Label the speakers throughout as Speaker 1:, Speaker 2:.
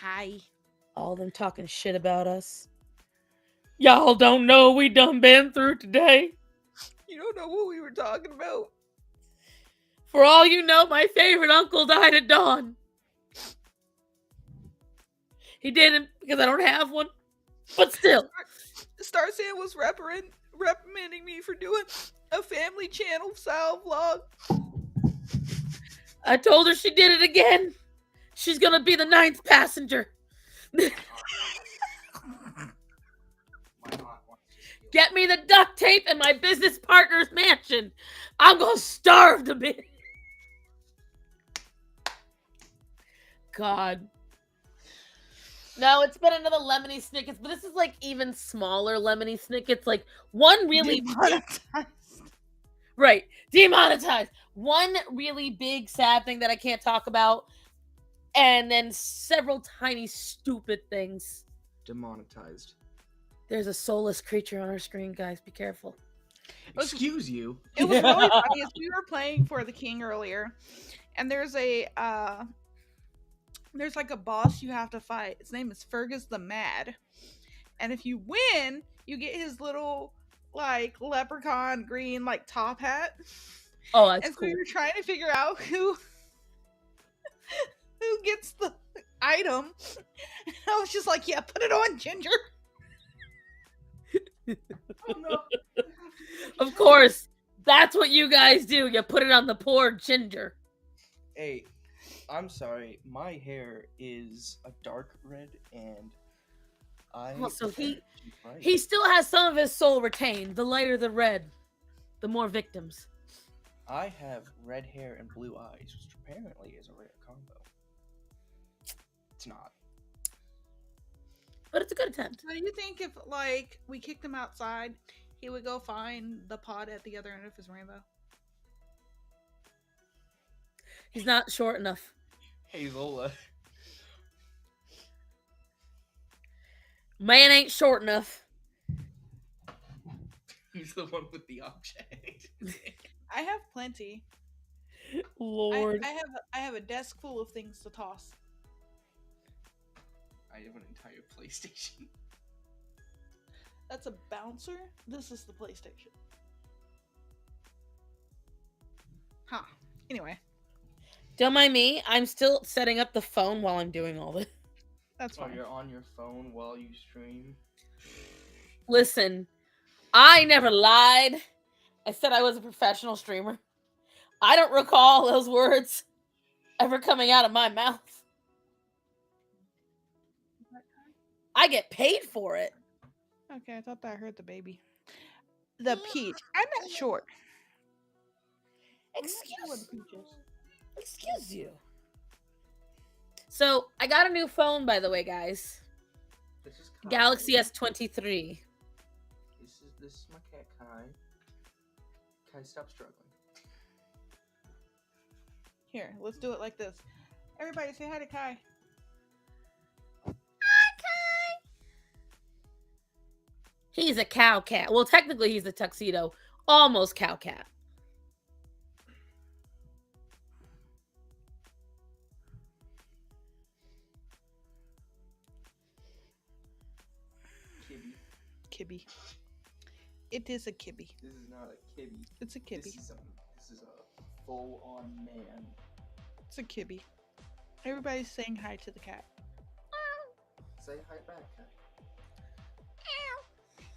Speaker 1: Hi.
Speaker 2: All them talking shit about us. Y'all don't know we done been through today.
Speaker 1: You don't know what we were talking about.
Speaker 2: For all you know, my favorite uncle died at dawn. He didn't because I don't have one. But still.
Speaker 1: Star Sam was reprimanding me for doing a family channel style vlog.
Speaker 2: I told her she did it again. She's gonna be the 9th passenger. Get me the duct tape in my business partner's mansion. I'm gonna starve to be. God. No, it's been another Lemony Snickets, but this is like even smaller Lemony Snickets. Like one really
Speaker 1: Demonetized.
Speaker 2: right, demonetized. One really big sad thing that I can't talk about, and then several tiny stupid things.
Speaker 3: Demonetized.
Speaker 2: There's a soulless creature on our screen, guys. Be careful.
Speaker 3: Excuse you.
Speaker 1: It was really funny. As we were playing for the king earlier, and there's like a boss you have to fight. His name is Fergus the Mad, and if you win, you get his little like leprechaun green like top hat.
Speaker 2: Oh, that's
Speaker 1: and so
Speaker 2: cool.
Speaker 1: we were trying to figure out who gets the item. And I was just like, yeah, put it on, Ginger.
Speaker 3: Oh, no.
Speaker 2: Of course, that's what you guys do. You put it on the poor Ginger.
Speaker 3: Hey, I'm sorry. My hair is a dark red, and
Speaker 2: Well, so
Speaker 3: she's right.
Speaker 2: he still has some of his soul retained. The lighter the red, the more victims.
Speaker 3: I have red hair and blue eyes, which apparently is a rare combo. It's not.
Speaker 2: But it's a good attempt.
Speaker 1: What do you think if like we kicked him outside, he would go find the pod at the other end of his rainbow?
Speaker 2: He's not short enough.
Speaker 3: Hey, Lola.
Speaker 2: Man ain't short enough.
Speaker 3: He's the one with the object.
Speaker 1: I have plenty.
Speaker 2: Lord.
Speaker 1: I have a desk full of things to toss.
Speaker 3: I have an entire PlayStation.
Speaker 1: That's a bouncer. This is the PlayStation. Huh. Anyway,
Speaker 2: Don't mind me. I'm still setting up the phone while I'm doing all this.
Speaker 1: that's
Speaker 3: Oh,
Speaker 1: fine.
Speaker 3: you're on your phone while you stream?
Speaker 2: Listen, I never lied. I said I was a professional streamer. I don't recall those words ever coming out of my mouth. I get paid for it.
Speaker 1: Okay, I thought that hurt the baby. The peach. I'm not short.
Speaker 2: Excuse you. So I got a new phone, by the way, guys.
Speaker 3: This is Kai.
Speaker 2: Galaxy S23.
Speaker 3: This is my cat, Kai. Kai, stop struggling.
Speaker 1: Here, let's do it like this. Everybody say hi to Kai.
Speaker 2: He's a cow cat. Well, technically he's a tuxedo. Almost cow cat.
Speaker 1: Kibby. It is a kibby.
Speaker 3: This is not a kibby.
Speaker 1: It's a kibby.
Speaker 3: This is a full-on man.
Speaker 1: It's a kibby. Everybody's saying hi to the cat.
Speaker 3: Say hi back, Kai.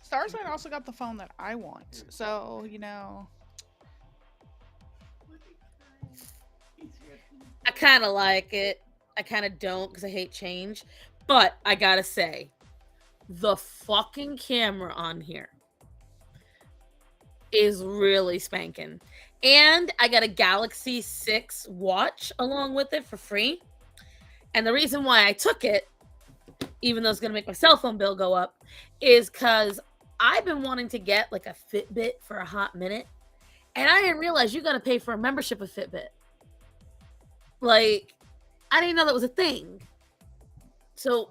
Speaker 1: Starsign also got the phone that I want. So, you know.
Speaker 2: I kind of like it. I kind of don't because I hate change. But I gotta say, the fucking camera on here is really spanking. And I got a Galaxy 6 watch along with it for free. And the reason why I took it, even though it's going to make my cell phone bill go up, is because I've been wanting to get like a Fitbit for a hot minute. And I didn't realize you got to pay for a membership of Fitbit. Like, I didn't know that was a thing. So,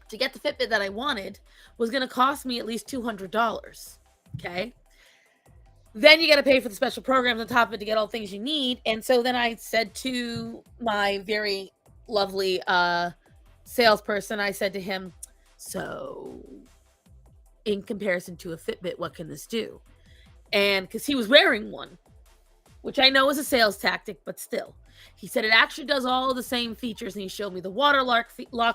Speaker 2: to get the Fitbit that I wanted was going to cost me at least $200. Okay. Then you got to pay for the special programs on top of it to get all the things you need. And so then I said to my very lovely salesperson, I said to him, so in comparison to a Fitbit, what can this do? And because he was wearing one, which I know is a sales tactic, but still. He said it actually does all the same features, and he showed me the water lock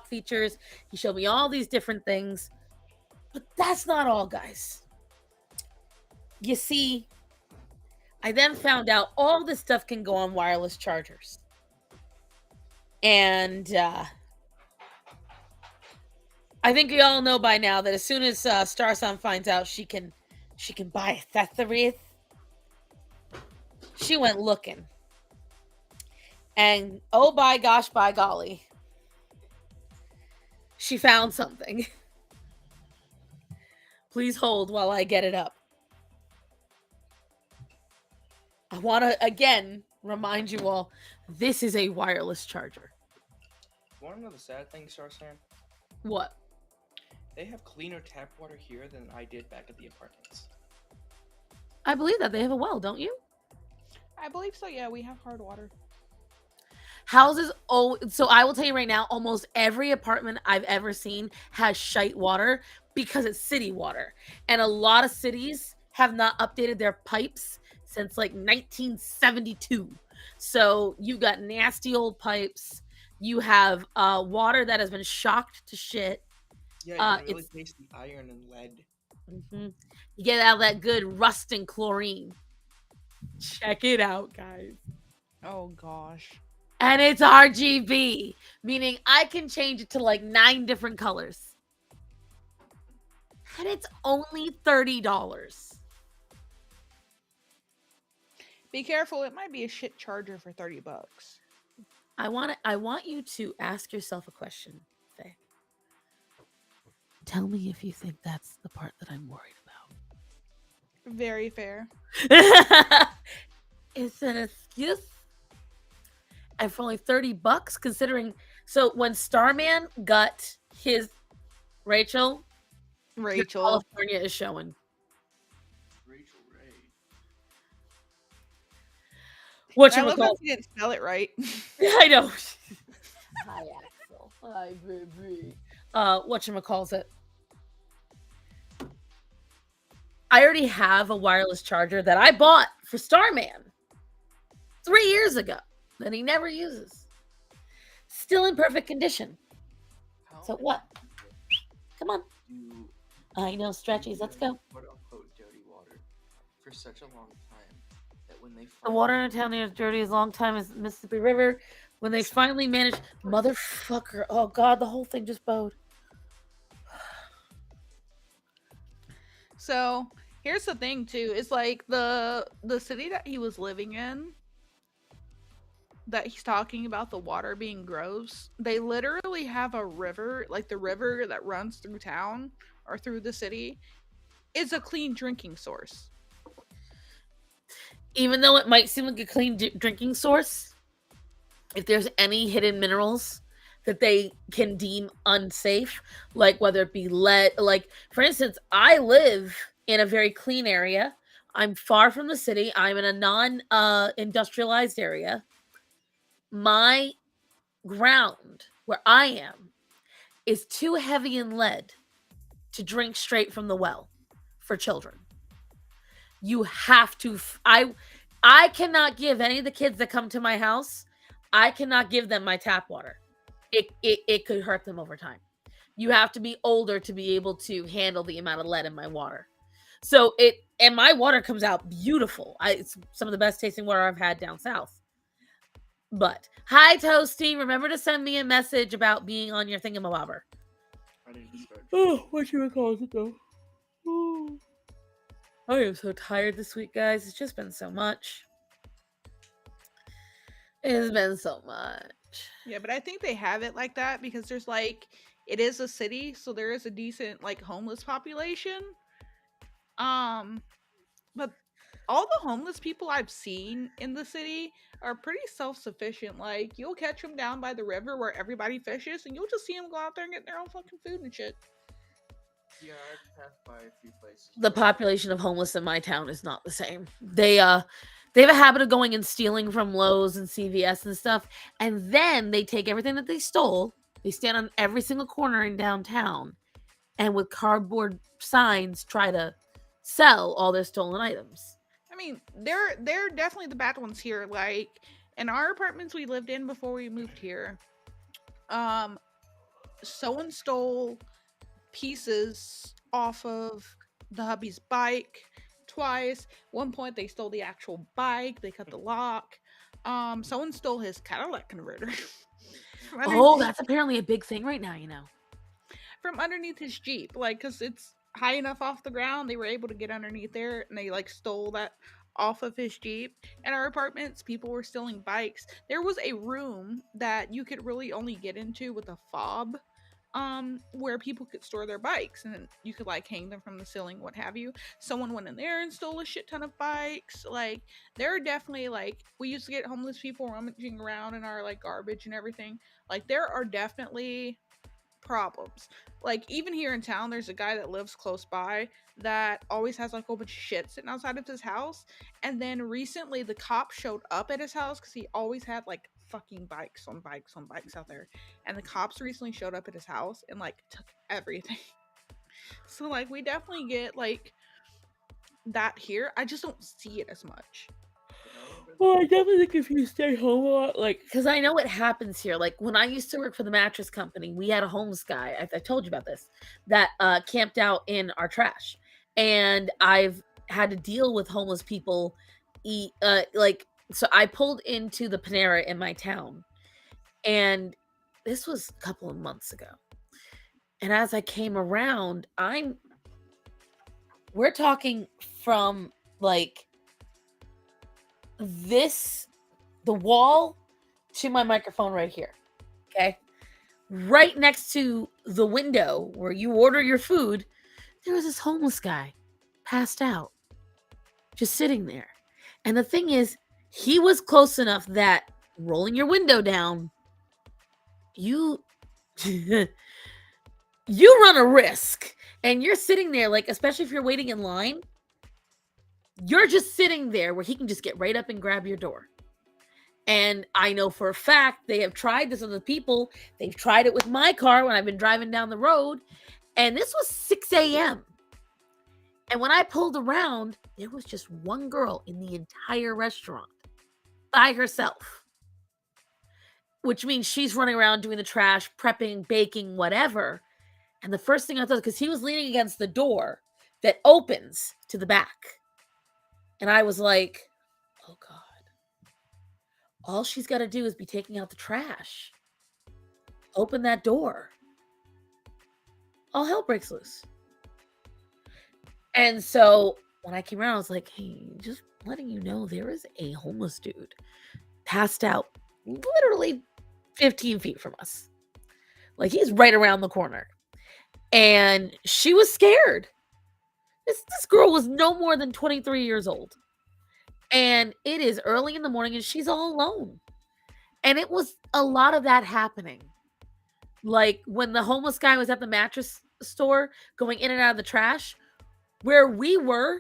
Speaker 2: features. He showed me all these different things. But that's not all, guys. You see, I then found out all this stuff can go on wireless chargers. And I think we all know by now that as soon as Starsun finds out she can buy accessories, she went looking. And oh by gosh, by golly, she found something. Please hold while I get it up. I want to, again, remind you all, this is a wireless charger.
Speaker 3: Want to know the sad thing, Starsan?
Speaker 2: What?
Speaker 3: They have cleaner tap water here than I did back at the apartments.
Speaker 2: I believe that. They have a well, don't you?
Speaker 1: I believe so. Yeah, we have hard water.
Speaker 2: Houses, so I will tell you right now, almost every apartment I've ever seen has shite water because it's city water. And a lot of cities have not updated their pipes since like 1972. So you got nasty old pipes. You have water that has been shocked to shit.
Speaker 3: Yeah, you can really taste the iron and lead.
Speaker 2: Mm-hmm. You get out that good rust and chlorine. Check it out, guys.
Speaker 1: Oh gosh.
Speaker 2: And it's RGB, meaning I can change it to like 9 different colors. And it's only $30.
Speaker 1: Be careful, it might be a shit charger for $30.
Speaker 2: I want you to ask yourself a question, Faye. Tell me if you think that's the part that I'm worried about.
Speaker 1: Very fair.
Speaker 2: It's an excuse. And for only $30, considering, so when Starman got his Rachel, California is showing.
Speaker 3: Rachel Ray.
Speaker 2: What
Speaker 1: I
Speaker 2: you
Speaker 1: love
Speaker 2: call?
Speaker 1: that you didn't spell it right.
Speaker 2: I know. Hi, Axel. Hi, baby. Whatchamacalls it? I already have a wireless charger that I bought for Starman 3 years ago that he never uses. Still in perfect condition. So what? Come on. I know, stretchies. Let's go.
Speaker 3: Quote unquote dirty water for such a long time that when they
Speaker 2: The water in a town as dirty as long time as Mississippi River. When they finally managed, motherfucker. Oh God, the whole thing just bowed.
Speaker 1: So here's the thing too, is like the city that he was living in, that he's talking about the water being gross, they literally have a river, like the river that runs through town or through the city is a clean drinking source.
Speaker 2: Even though it might seem like a clean drinking source, if there's any hidden minerals that they can deem unsafe, like whether it be lead, like for instance, I live in a very clean area. I'm far from the city. I'm in a non-industrialized area. My ground where I am is too heavy in lead to drink straight from the well for children. You have to. I cannot give any of the kids that come to my house. I cannot give them my tap water. It could hurt them over time. You have to be older to be able to handle the amount of lead in my water. So and my water comes out beautiful. It's some of the best tasting water I've had down south. But hi, Toasty. Remember to send me a message about being on your thingamabobber.
Speaker 3: I didn't start.
Speaker 2: Oh, what you call it though? Oh. I am so tired this week, guys. It's just been so much. It's been so much.
Speaker 1: Yeah, but I think they have it like that because there's like, it is a city, so there is a decent like homeless population. But all the homeless people I've seen in the city are pretty self-sufficient. Like, you'll catch them down by the river where everybody fishes, and you'll just see them go out there and get their own fucking food and shit.
Speaker 3: Yeah, I've passed by a few places.
Speaker 2: The population of homeless in my town is not the same. They have a habit of going and stealing from Lowe's and CVS and stuff, and then they take everything that they stole They stand on every single corner in downtown and with cardboard signs try to sell all their stolen items.
Speaker 1: I mean, they're definitely the bad ones here. Like in our apartments we lived in before we moved here, someone stole pieces off of the hubby's bike twice. One point they stole the actual bike. They cut the lock. Someone stole his Cadillac converter.
Speaker 2: Oh, that's apparently a big thing right now, you know.
Speaker 1: From underneath his Jeep, like, because it's high enough off the ground, they were able to get underneath there, and they like stole that off of his Jeep. In our apartments, people were stealing bikes. There was a room that you could really only get into with a fob, where people could store their bikes, and you could like hang them from the ceiling, what have you. Someone went in there and stole a shit ton of bikes. Like, there are definitely, like, we used to get homeless people rummaging around in our like garbage and everything. Like, there are definitely problems. Like, even here in town, there's a guy that lives close by that always has like a whole bunch of shit sitting outside of his house. And then recently the cop showed up at his house because he always had like fucking bikes on bikes on bikes out there. And the cops recently showed up at his house and like took everything. So like, we definitely get like that here. I just don't see it as much.
Speaker 2: Well, I definitely think if you stay home a lot, like, because I know what happens here. Like, when I used to work for the mattress company, we had a homeless guy. I told you about this, that camped out in our trash, and I've had to deal with homeless people. Like, so I pulled into the Panera in my town, and this was a couple of months ago. And as I came around, we're talking from like the wall to my microphone right here. Okay. Right next to the window where you order your food, there was this homeless guy passed out, just sitting there. And the thing is, he was close enough that rolling your window down, you you run a risk. And you're sitting there, like, especially if you're waiting in line, you're just sitting there where he can just get right up and grab your door. And I know for a fact they have tried this with the people. They've tried it with my car when I've been driving down the road. And this was 6 a.m. And when I pulled around, there was just one girl in the entire restaurant by herself. Which means she's running around doing the trash, prepping, baking, whatever. And the first thing I thought, because he was leaning against the door that opens to the back. And I was like, oh God. All she's got to do is be taking out the trash. Open that door. All hell breaks loose. And so when I came around, I was like, hey, just letting you know, there is a homeless dude passed out literally 15 feet from us. Like, he's right around the corner. And she was scared. This girl was no more than 23 years old. And it is early in the morning and she's all alone. And it was a lot of that happening. Like, when the homeless guy was at the mattress store going in and out of the trash, where we were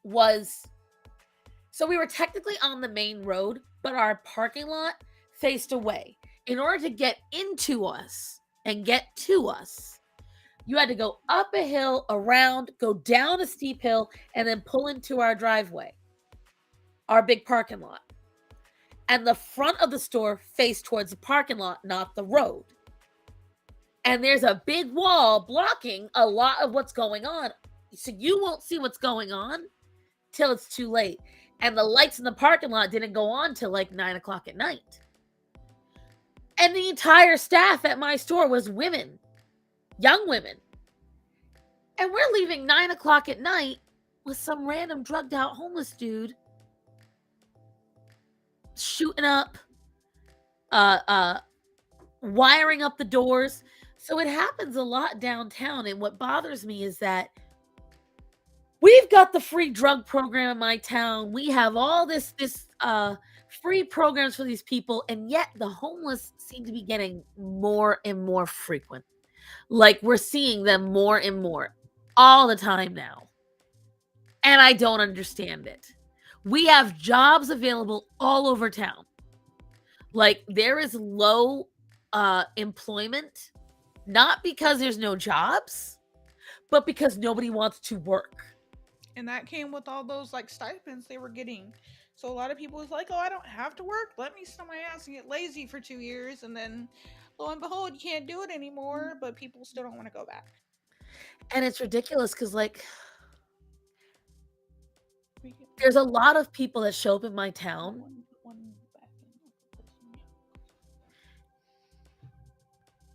Speaker 2: was, so we were technically on the main road, but our parking lot faced away. In order to get into us and get to us, you had to go up a hill, around, go down a steep hill, and then pull into our driveway, our big parking lot. And the front of the store faced towards the parking lot, not the road. And there's a big wall blocking a lot of what's going on. So you won't see what's going on till it's too late. And the lights in the parking lot didn't go on till like 9 o'clock at night. And the entire staff at my store was women, young women. And we're leaving 9 o'clock at night with some random drugged out homeless dude shooting up, wiring up the doors. So it happens a lot downtown. And what bothers me is that we've got the free drug program in my town. We have all this free programs for these people. And yet the homeless seem to be getting more and more frequent. Like, we're seeing them more and more all the time now. And I don't understand it. We have jobs available all over town. Like, there is low employment, not because there's no jobs, but because nobody wants to work.
Speaker 1: And that came with all those like stipends they were getting. So a lot of people was like, "Oh, I don't have to work. Let me sit on my ass and get lazy for 2 years." And then, lo and behold, you can't do it anymore. But people still don't want to go back.
Speaker 2: And it's ridiculous because, like, there's a lot of people that show up in my town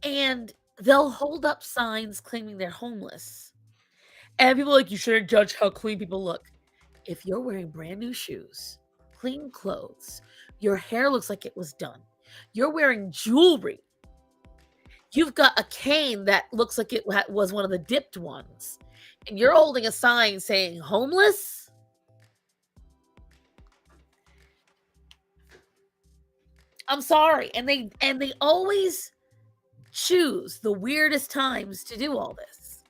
Speaker 2: and they'll hold up signs claiming they're homeless. And people are like, you shouldn't judge how clean people look. If you're wearing brand new shoes, clean clothes, your hair looks like it was done, you're wearing jewelry, you've got a cane that looks like it was one of the dipped ones, and you're holding a sign saying homeless. I'm sorry. And they always choose the weirdest times to do all this.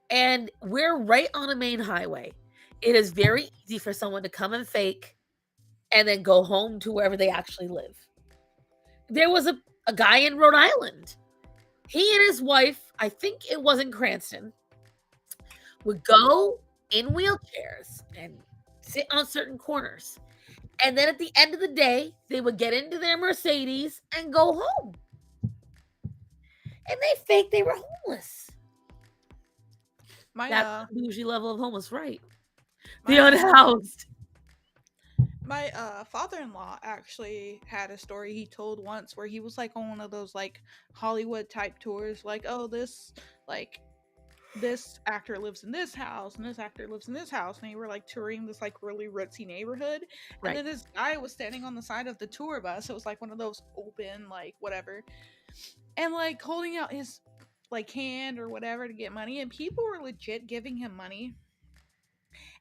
Speaker 2: And we're right on a main highway. It is very easy for someone to come and fake and then go home to wherever they actually live. There was a guy in Rhode Island. He and his wife, I think it was in Cranston, would go in wheelchairs and sit on certain corners. And then at the end of the day, they would get into their Mercedes and go home. And they faked they were homeless. That's the bougie level of homeless, right? The unhoused.
Speaker 1: My father-in-law actually had a story he told once where he was like on one of those like Hollywood type tours, like, oh, this actor lives in this house and this actor lives in this house, and they were like touring this like really ritzy neighborhood.
Speaker 2: Right.
Speaker 1: And then this guy was standing on the side of the tour bus. It was like one of those open like whatever, and like holding out his like hand or whatever to get money, and people were legit giving him money.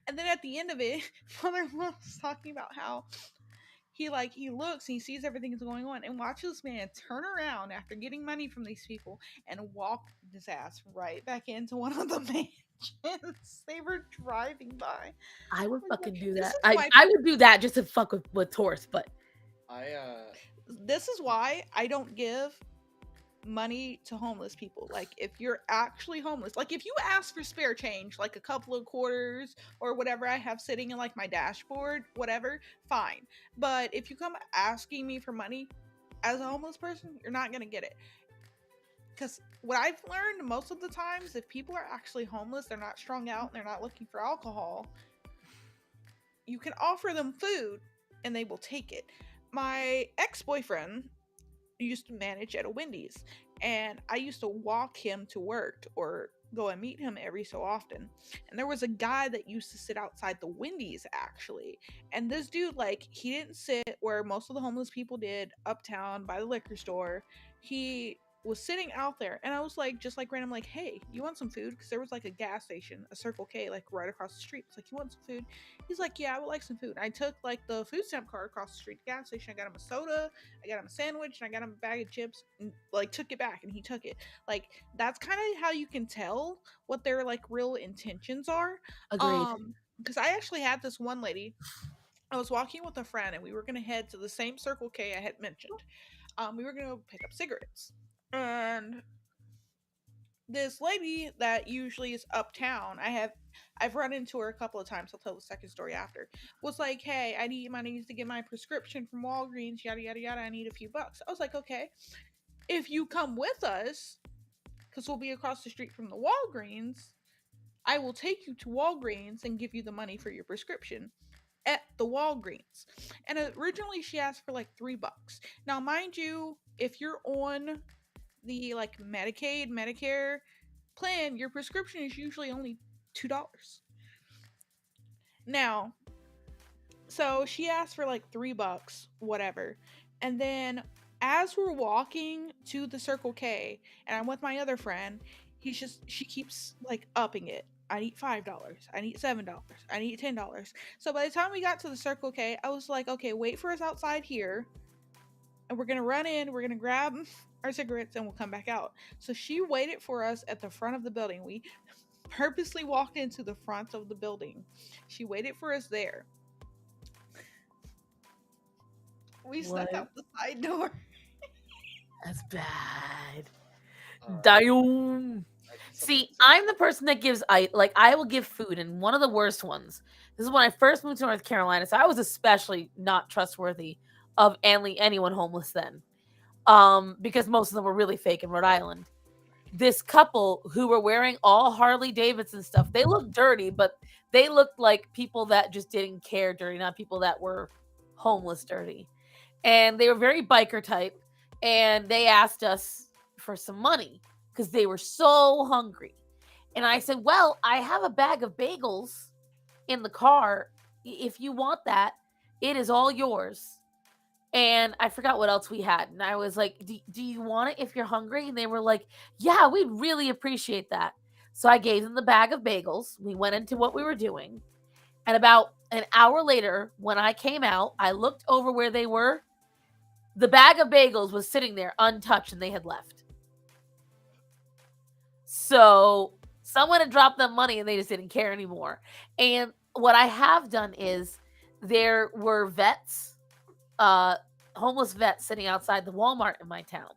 Speaker 1: And then at the end of it, father-in-law was talking about how he looks and he sees everything that's going on and watches this man turn around after getting money from these people and walk his ass right back into one of the mansions they were driving by.
Speaker 2: I would fucking do
Speaker 1: This
Speaker 2: that.
Speaker 1: is why
Speaker 2: I would do that just to fuck with tourists, but
Speaker 1: this is why I don't give money to homeless people. Like, if you're actually homeless, like if you ask for spare change, like a couple of quarters or whatever I have sitting in like my dashboard, whatever, fine. But if you come asking me for money as a homeless person, you're not gonna get it. Because what I've learned most of the times, if people are actually homeless, they're not strung out, they're not looking for alcohol, you can offer them food and they will take it. My ex-boyfriend used to manage at a Wendy's, and I used to walk him to work or go and meet him every so often. And there was a guy that used to sit outside the Wendy's actually. And this dude, like, he didn't sit where most of the homeless people did uptown by the liquor store. He was sitting out there, and I was like, just like random, like, hey, you want some food? Because there was like a gas station, a Circle K, like right across the street. It's like, you want some food? He's like, yeah, I would like some food. I took like the food stamp card across the street, gas station. I got him a soda, I got him a sandwich, and I got him a bag of chips, and like took it back, and he took it. Like, that's kind of how you can tell what their like real intentions are.
Speaker 2: agreed.
Speaker 1: Because I actually had this one lady. I was walking with a friend, and we were gonna head to the same Circle K I had mentioned. We were gonna pick up cigarettes, and this lady that usually is uptown, I've run into her a couple of times. I'll tell the second story after. Was like, hey, I need money to get my prescription from Walgreens, yada yada yada. I need a few bucks. I was like, okay, if you come with us, because we'll be across the street from the Walgreens, I will take you to Walgreens and give you the money for your prescription at the Walgreens. And originally she asked for like $3. Now, mind you, if you're on the like Medicaid, Medicare plan, your prescription is usually only $2. Now, so she asked for like $3, whatever. And then as we're walking to the Circle K, and I'm with my other friend, she keeps like upping it. I need $5. I need $7. I need $10. So by the time we got to the Circle K, I was like, okay, wait for us outside here. And we're going to run in, we're going to grab our cigarettes, and we'll come back out. So she waited for us at the front of the building. We purposely walked into the front of the building. She waited for us there. We snuck out the side door.
Speaker 2: That's bad.
Speaker 4: Alright.
Speaker 2: Damn.
Speaker 4: I did something
Speaker 2: See,
Speaker 4: so
Speaker 2: I'm the person that gives I will give food, and one of the worst ones. This is when I first moved to North Carolina, so I was especially not trustworthy of anyone homeless then. Because most of them were really fake in Rhode Island. This couple who were wearing all Harley Davidson stuff, they looked dirty, but they looked like people that just didn't care dirty, not people that were homeless dirty. And they were very biker type, and they asked us for some money because they were so hungry. And I said, well, I have a bag of bagels in the car. If you want that, it is all yours. And I forgot what else we had. And I was like, do you want it if you're hungry? And they were like, yeah, we'd really appreciate that. So I gave them the bag of bagels. We went into what we were doing. And about an hour later, when I came out, I looked over where they were. The bag of bagels was sitting there untouched and they had left. So someone had dropped them money and they just didn't care anymore. And what I have done is there were vets, homeless vets sitting outside the Walmart in my town.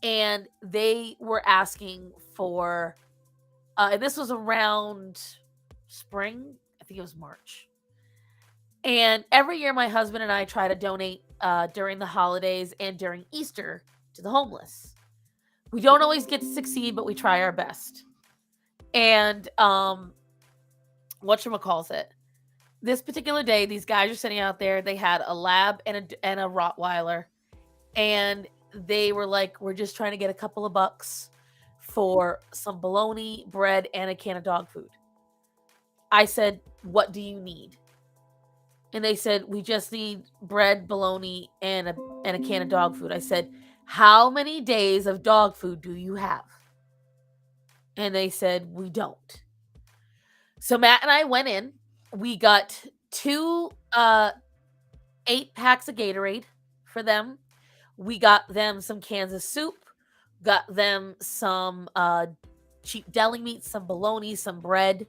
Speaker 2: And they were asking for, and this was around spring, I think it was March. And every year my husband and I try to donate during the holidays and during Easter to the homeless. We don't always get to succeed, but we try our best. And whatchamacallit, this particular day, these guys are sitting out there. They had a lab and a Rottweiler. And they were like, we're just trying to get a couple of bucks for some bologna, bread, and a can of dog food. I said, what do you need? And they said, we just need bread, bologna, and a can of dog food. I said, how many days of dog food do you have? And they said, we don't. So Matt and I went in. We got 2 8 packs of Gatorade for them. We got them some cans of soup. Got them some cheap deli meat, some bologna, some bread.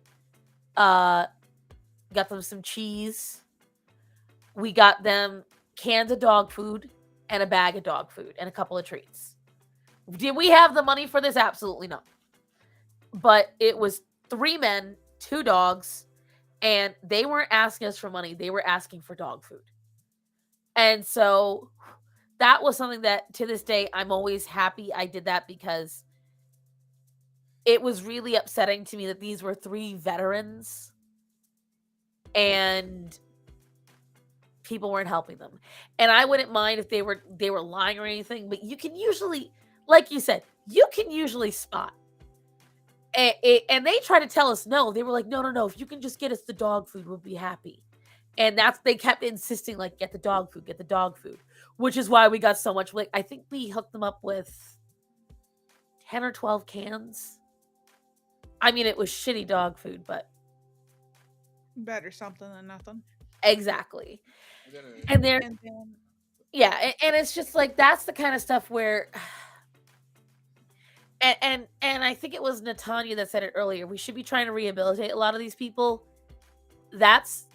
Speaker 2: Got them some cheese. We got them cans of dog food and a bag of dog food and a couple of treats. Did we have the money for this? Absolutely not. But it was 3 men, 2 dogs, and they weren't asking us for money. They were asking for dog food. And so that was something that to this day, I'm always happy I did that because it was really upsetting to me that these were 3 veterans and people weren't helping them. And I wouldn't mind if they were lying or anything, but you can usually, like you said, you can usually spot. And they try to tell us no. They were like, no. If you can just get us the dog food, we'll be happy. And they kept insisting, like, get the dog food, which is why we got so much. Like, I think we hooked them up with 10 or 12 cans. I mean, it was shitty dog food, but
Speaker 1: Better something than nothing.
Speaker 2: exactly.
Speaker 4: And
Speaker 2: And
Speaker 1: And then
Speaker 2: yeah, and it's just like that's the kind of stuff where and I think it was Natanya that said it earlier. We should be trying to rehabilitate a lot of these people. That's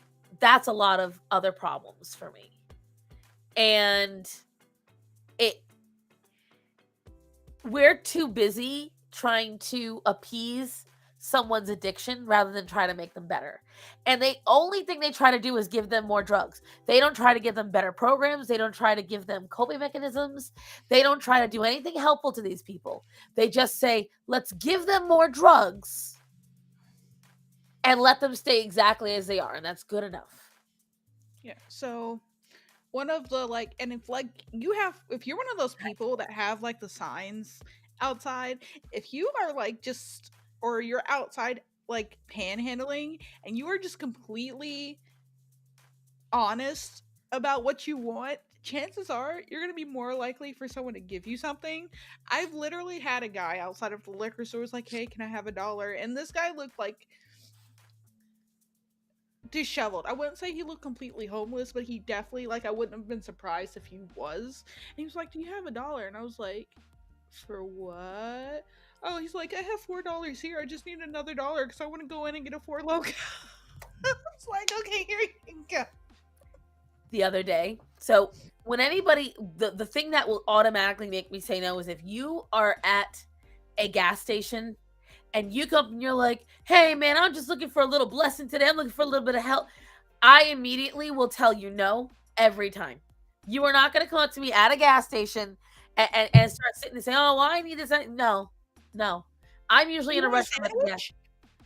Speaker 2: a lot of other problems for me. And we're too busy trying to appease someone's addiction rather than try to make them better. And the only thing they try to do is give them more drugs. They don't try to give them better programs. They don't try to give them coping mechanisms. They don't try to do anything helpful to these people. They just say, let's give them more drugs and let them stay exactly as they are. And that's good enough.
Speaker 1: yeah, so one of the and if if you're one of those people that have like the signs outside, if you are like just or you're outside like panhandling and you are just completely honest about what you want, chances are you're going to be more likely for someone to give you something. I've literally had a guy outside of the liquor store was like, hey, can I have $1? And this guy looked like disheveled. I wouldn't say he looked completely homeless, but he definitely I wouldn't have been surprised if he was. And he was like, do you have $1? And I was like, for what? Oh, he's like, I have $4 here. I just need another $1 because I want to go in and get a Four Loko. It's like, okay, here you go.
Speaker 2: The other day, So when anybody, the thing that will automatically make me say no is if you are at a gas station and you come and you're like, hey man, I'm just looking for a little blessing today. I'm looking for a little bit of help. I immediately will tell you no every time. You are not going to come up to me at a gas station and start sitting and say, oh, well, I need this. No, no. I'm usually
Speaker 1: You
Speaker 2: in a
Speaker 1: want a
Speaker 2: restaurant at the gas.
Speaker 1: sandwich?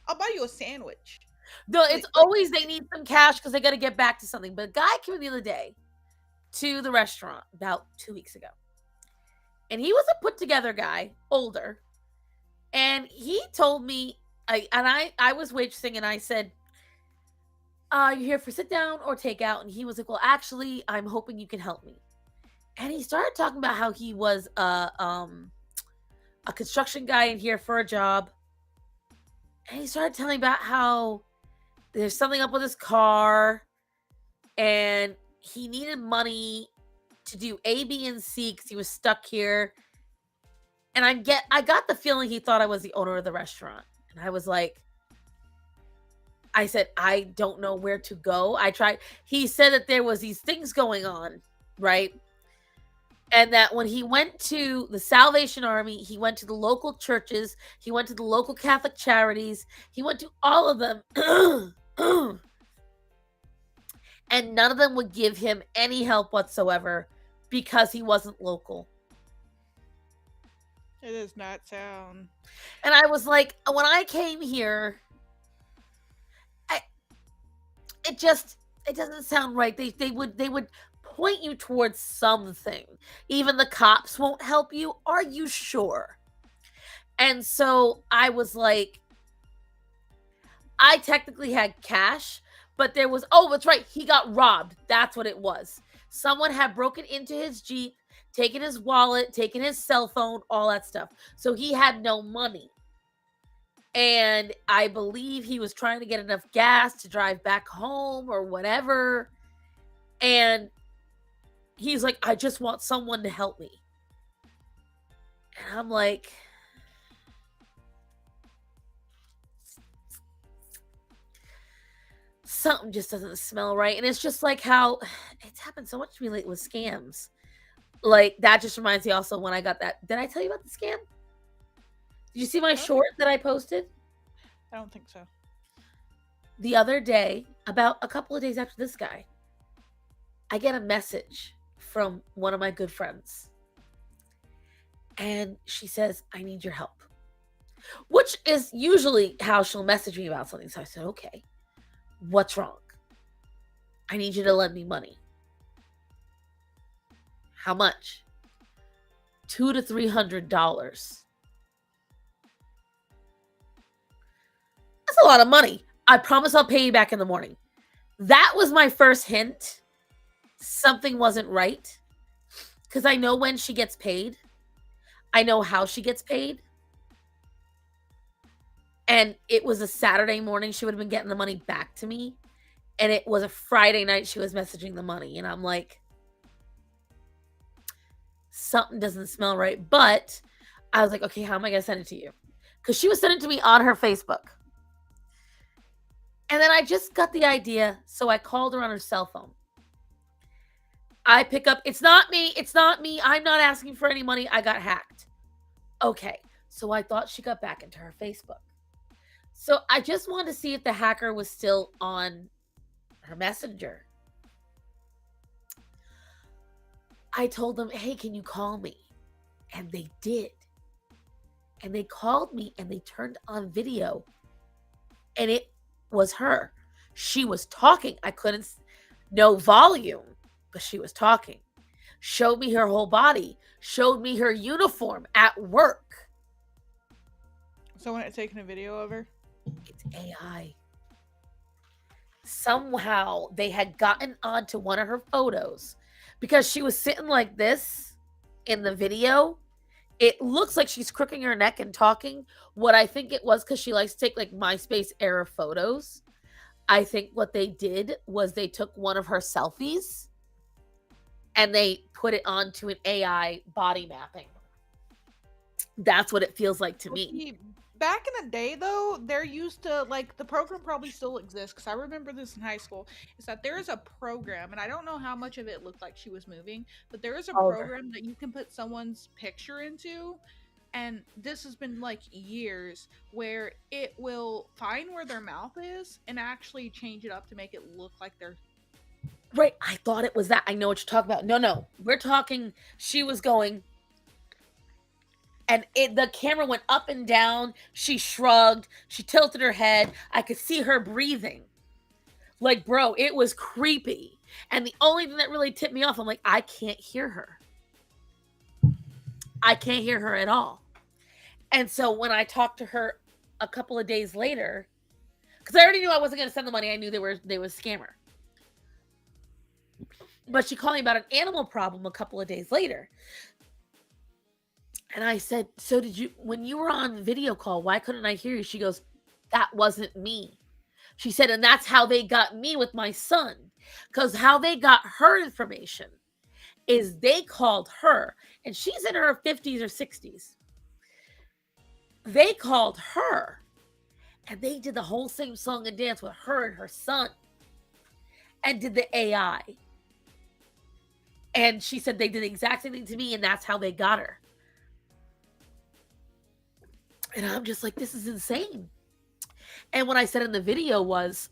Speaker 1: I'll buy you a sandwich.
Speaker 2: No, it's always they need some cash because they got to get back to something. But a guy came the other day to the restaurant about 2 weeks ago. And he was a put together guy, older. And he told me, I was waitressing and I said, you here for sit down or takeout? And he was like, well, actually, I'm hoping you can help me. And he started talking about how he was a construction guy in here for a job. And he started telling about how there's something up with his car and he needed money to do A, B, and C because he was stuck here. And I got the feeling he thought I was the owner of the restaurant. And I was like, I said, I don't know where to go. I tried. He said that there was these things going on, right? And that when he went to the Salvation Army, he went to the local churches, he went to the local Catholic charities, he went to all of them. And none of them would give him any help whatsoever because he wasn't local.
Speaker 1: It does not sound.
Speaker 2: And I was like, when I came here, it doesn't sound right. They would point you towards something. Even the cops won't help you. Are you sure? And so I was like, I technically had cash, but there was, oh, that's right, he got robbed. That's what it was. Someone had broken into his Jeep, taken his wallet, taken his cell phone, all that stuff. So he had no money. And I believe he was trying to get enough gas to drive back home or whatever. And he's like, I just want someone to help me. And I'm like, something just doesn't smell right. And it's just like how it's happened so much to me lately with scams. Like, that just reminds me also when I got that. Did I tell you about the scam? Did you see my short that I posted?
Speaker 1: I don't think so.
Speaker 2: The other day, about a couple of days after this guy, I get a message from one of my good friends. And she says, I need your help. Which is usually how she'll message me about something. So I said, okay, what's wrong? I need you to lend me money. How much? $200 to $300. That's a lot of money. I promise I'll pay you back in the morning. That was my first hint. Something wasn't right. Because I know when she gets paid. I know how she gets paid. And it was a Saturday morning. She would have been getting the money back to me. And it was a Friday night she was messaging the money. And I'm like, something doesn't smell right. But I was like, okay, how am I going to send it to you? Because she was sending it to me on her Facebook. And then I just got the idea, so I called her on her cell phone. I pick up, it's not me, I'm not asking for any money, I got hacked. Okay, so I thought she got back into her Facebook. So I just wanted to see if the hacker was still on her messenger. I told them, hey, can you call me? And they did. And they called me and they turned on video. And it was her. She was talking. I couldn't, no volume, but she was talking. Showed me her whole body. Showed me her uniform at work.
Speaker 1: Someone had taken a video of her?
Speaker 2: It's AI. Somehow they had gotten onto one of her photos because she was sitting like this in the video. It looks like she's crooking her neck and talking. What I think it was, because she likes to take like MySpace era photos. I think what they did was they took one of her selfies and they put it onto an AI body mapping. That's what it feels like to me.
Speaker 1: back in the day, though, there used to, like, the program probably still exists, because I remember this in high school, is that there is a program, and I don't know how much of it looked like she was moving, but there is a
Speaker 2: Oliver.
Speaker 1: program that you can put someone's picture into, and this has been, like, years, where it will find where their mouth is and actually change it up to make it look like they're...
Speaker 2: Right. I thought it was that. I know what you're talking about. No. We're talking, she was going, and the camera went up and down. She shrugged. She tilted her head. I could see her breathing. Like, bro, it was creepy. And the only thing that really tipped me off, I'm like, I can't hear her. I can't hear her at all. And so when I talked to her a couple of days later, because I already knew I wasn't going to send the money, I knew they were a scammer. But she called me about an animal problem a couple of days later. And I said, so when you were on video call, why couldn't I hear you? She goes, that wasn't me. She said, and that's how they got me with my son. Because how they got her information is they called her, and she's in her 50s or 60s. They called her, and they did the whole same song and dance with her and her son, and did the AI. And she said they did the exact same thing to me, and that's how they got her. And I'm just like, this is insane. And what I said in the video was,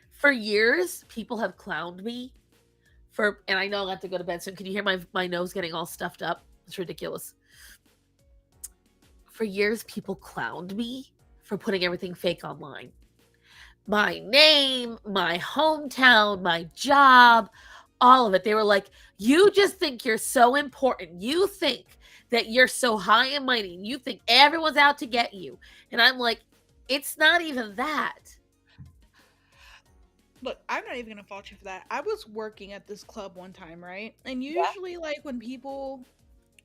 Speaker 2: for years, people have clowned me and I know I'll have to go to bed soon. Can you hear my nose getting all stuffed up? It's ridiculous. For years, people clowned me for putting everything fake online. My name, my hometown, my job, all of it. They were like, you just think you're so important. You think that you're so high and mighty. You think everyone's out to get you. And I'm like, it's not even that.
Speaker 1: Look, I'm not even going to fault you for that. I was working at this club one time, right? And usually, like, when people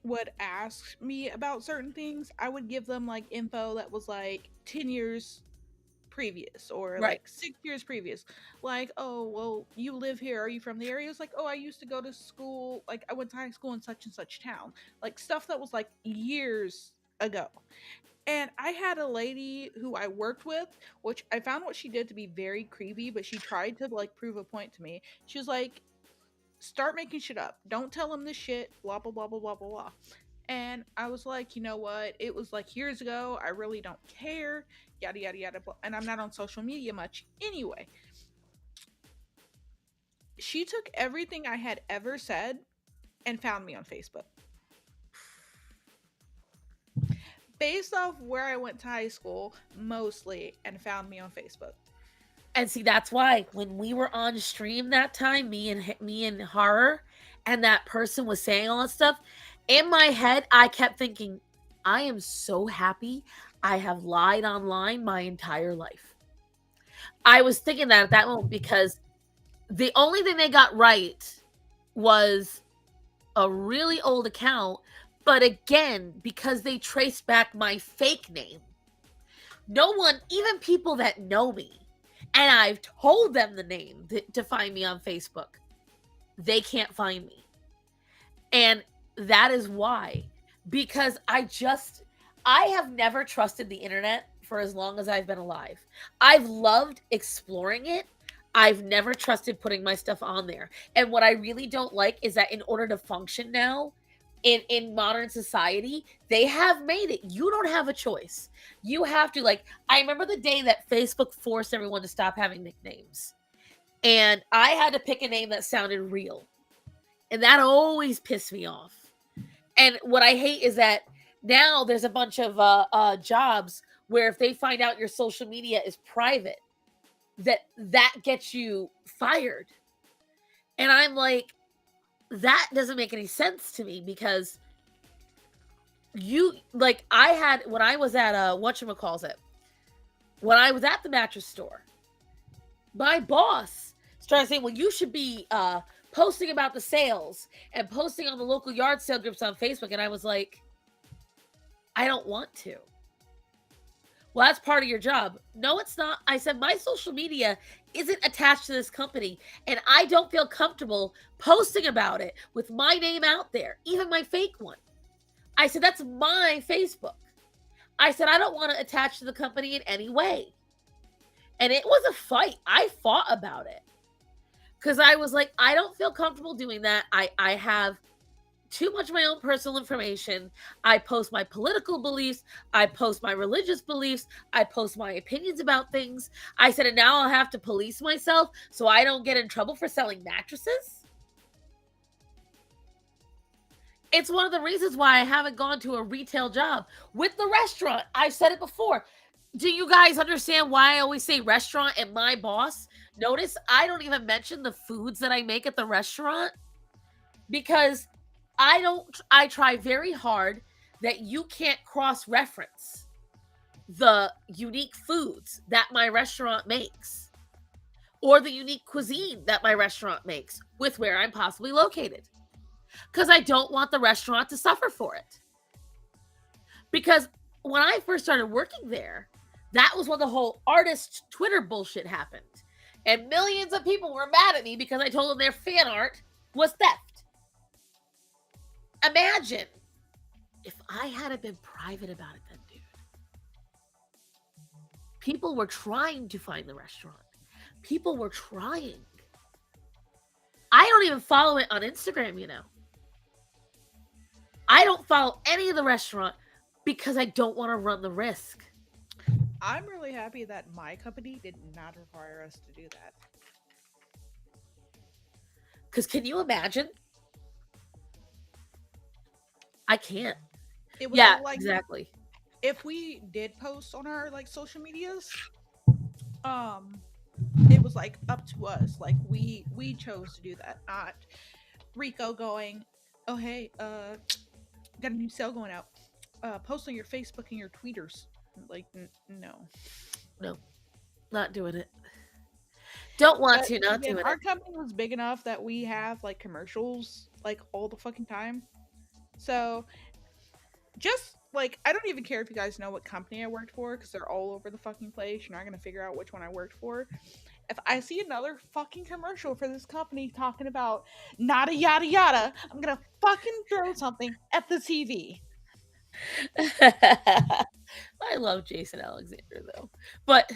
Speaker 1: would ask me about certain things, I would give them, like, info that was, like, 10 years previous or,
Speaker 2: Right.
Speaker 1: like, 6 years previous. Like, oh, well, you live here. Are you from the area? It's like, oh, I used to go to school. Like, I went to high school in such and such town. Like, stuff that was, like, years ago. And I had a lady who I worked with, which I found what she did to be very creepy, but she tried to, like, prove a point to me. She was like, start making shit up. Don't tell them this shit, blah, blah, blah, blah, blah, blah, blah. And I was like, you know what? It was, like, years ago. I really don't care. Yada, yada, yada. Blah. And I'm not on social media much anyway. She took everything I had ever said and found me on Facebook. Based off where I went to high school, mostly, and found me on Facebook.
Speaker 2: And see, that's why when we were on stream that time, me and Horror, and that person was saying all that stuff, in my head, I kept thinking, I am so happy I have lied online my entire life. I was thinking that at that moment because the only thing they got right was a really old account. But again, because they traced back my fake name, no one, even people that know me, and I've told them the name to find me on Facebook, they can't find me. And that is why. Because I have never trusted the internet for as long as I've been alive. I've loved exploring it. I've never trusted putting my stuff on there. And what I really don't like is that in order to function now, in modern society, they have made it. You don't have a choice. You have to, like, I remember the day that Facebook forced everyone to stop having nicknames. And I had to pick a name that sounded real. And that always pissed me off. And what I hate is that now there's a bunch of jobs where if they find out your social media is private, that gets you fired. And I'm like, that doesn't make any sense to me because I had, when I was at when I was at the mattress store, my boss started saying, well, you should be posting about the sales and posting on the local yard sale groups on Facebook. And I was like, I don't want to. Well, that's part of your job. No, it's not. I said, my social media isn't attached to this company, and I don't feel comfortable posting about it with my name out there, even my fake one. I said, that's my Facebook. I said, I don't want to attach to the company in any way. And it was a fight. I fought about it. Because I was like, I don't feel comfortable doing that. I have too much of my own personal information. I post my political beliefs. I post my religious beliefs. I post my opinions about things. I said, and now I'll have to police myself so I don't get in trouble for selling mattresses. It's one of the reasons why I haven't gone to a retail job with the restaurant. I've said it before. Do you guys understand why I always say restaurant and my boss? Notice I don't even mention the foods that I make at the restaurant because I try very hard that you can't cross-reference the unique foods that my restaurant makes or the unique cuisine that my restaurant makes with where I'm possibly located. Because I don't want the restaurant to suffer for it. Because when I first started working there, that was when the whole artist Twitter bullshit happened. And millions of people were mad at me because I told them their fan art was theft. Imagine if I hadn't been private about it then, dude. People were trying to find the restaurant. People were trying. I don't even follow it on Instagram, you know. I don't follow any of the restaurant because I don't want to run the risk.
Speaker 1: I'm really happy that my company did not require us to do that.
Speaker 2: Because can you imagine? I can't.
Speaker 1: It was
Speaker 2: Yeah,
Speaker 1: like,
Speaker 2: exactly.
Speaker 1: if we did post on our like social medias, it was like up to us. Like we chose to do that, not Rico going, oh hey, got a new sale going out. Post on your Facebook and your tweeters. Like
Speaker 2: No, not doing it. Don't want
Speaker 1: But
Speaker 2: to, not
Speaker 1: again,
Speaker 2: doing
Speaker 1: our
Speaker 2: it.
Speaker 1: company was big enough that we have like commercials like all the fucking time. So just like, I don't even care if you guys know what company I worked for because they're all over the fucking place. You're not gonna figure out which one I worked for. If I see another fucking commercial for this company talking about nada yada yada, I'm gonna fucking throw something at the TV.
Speaker 2: I love Jason Alexander though. But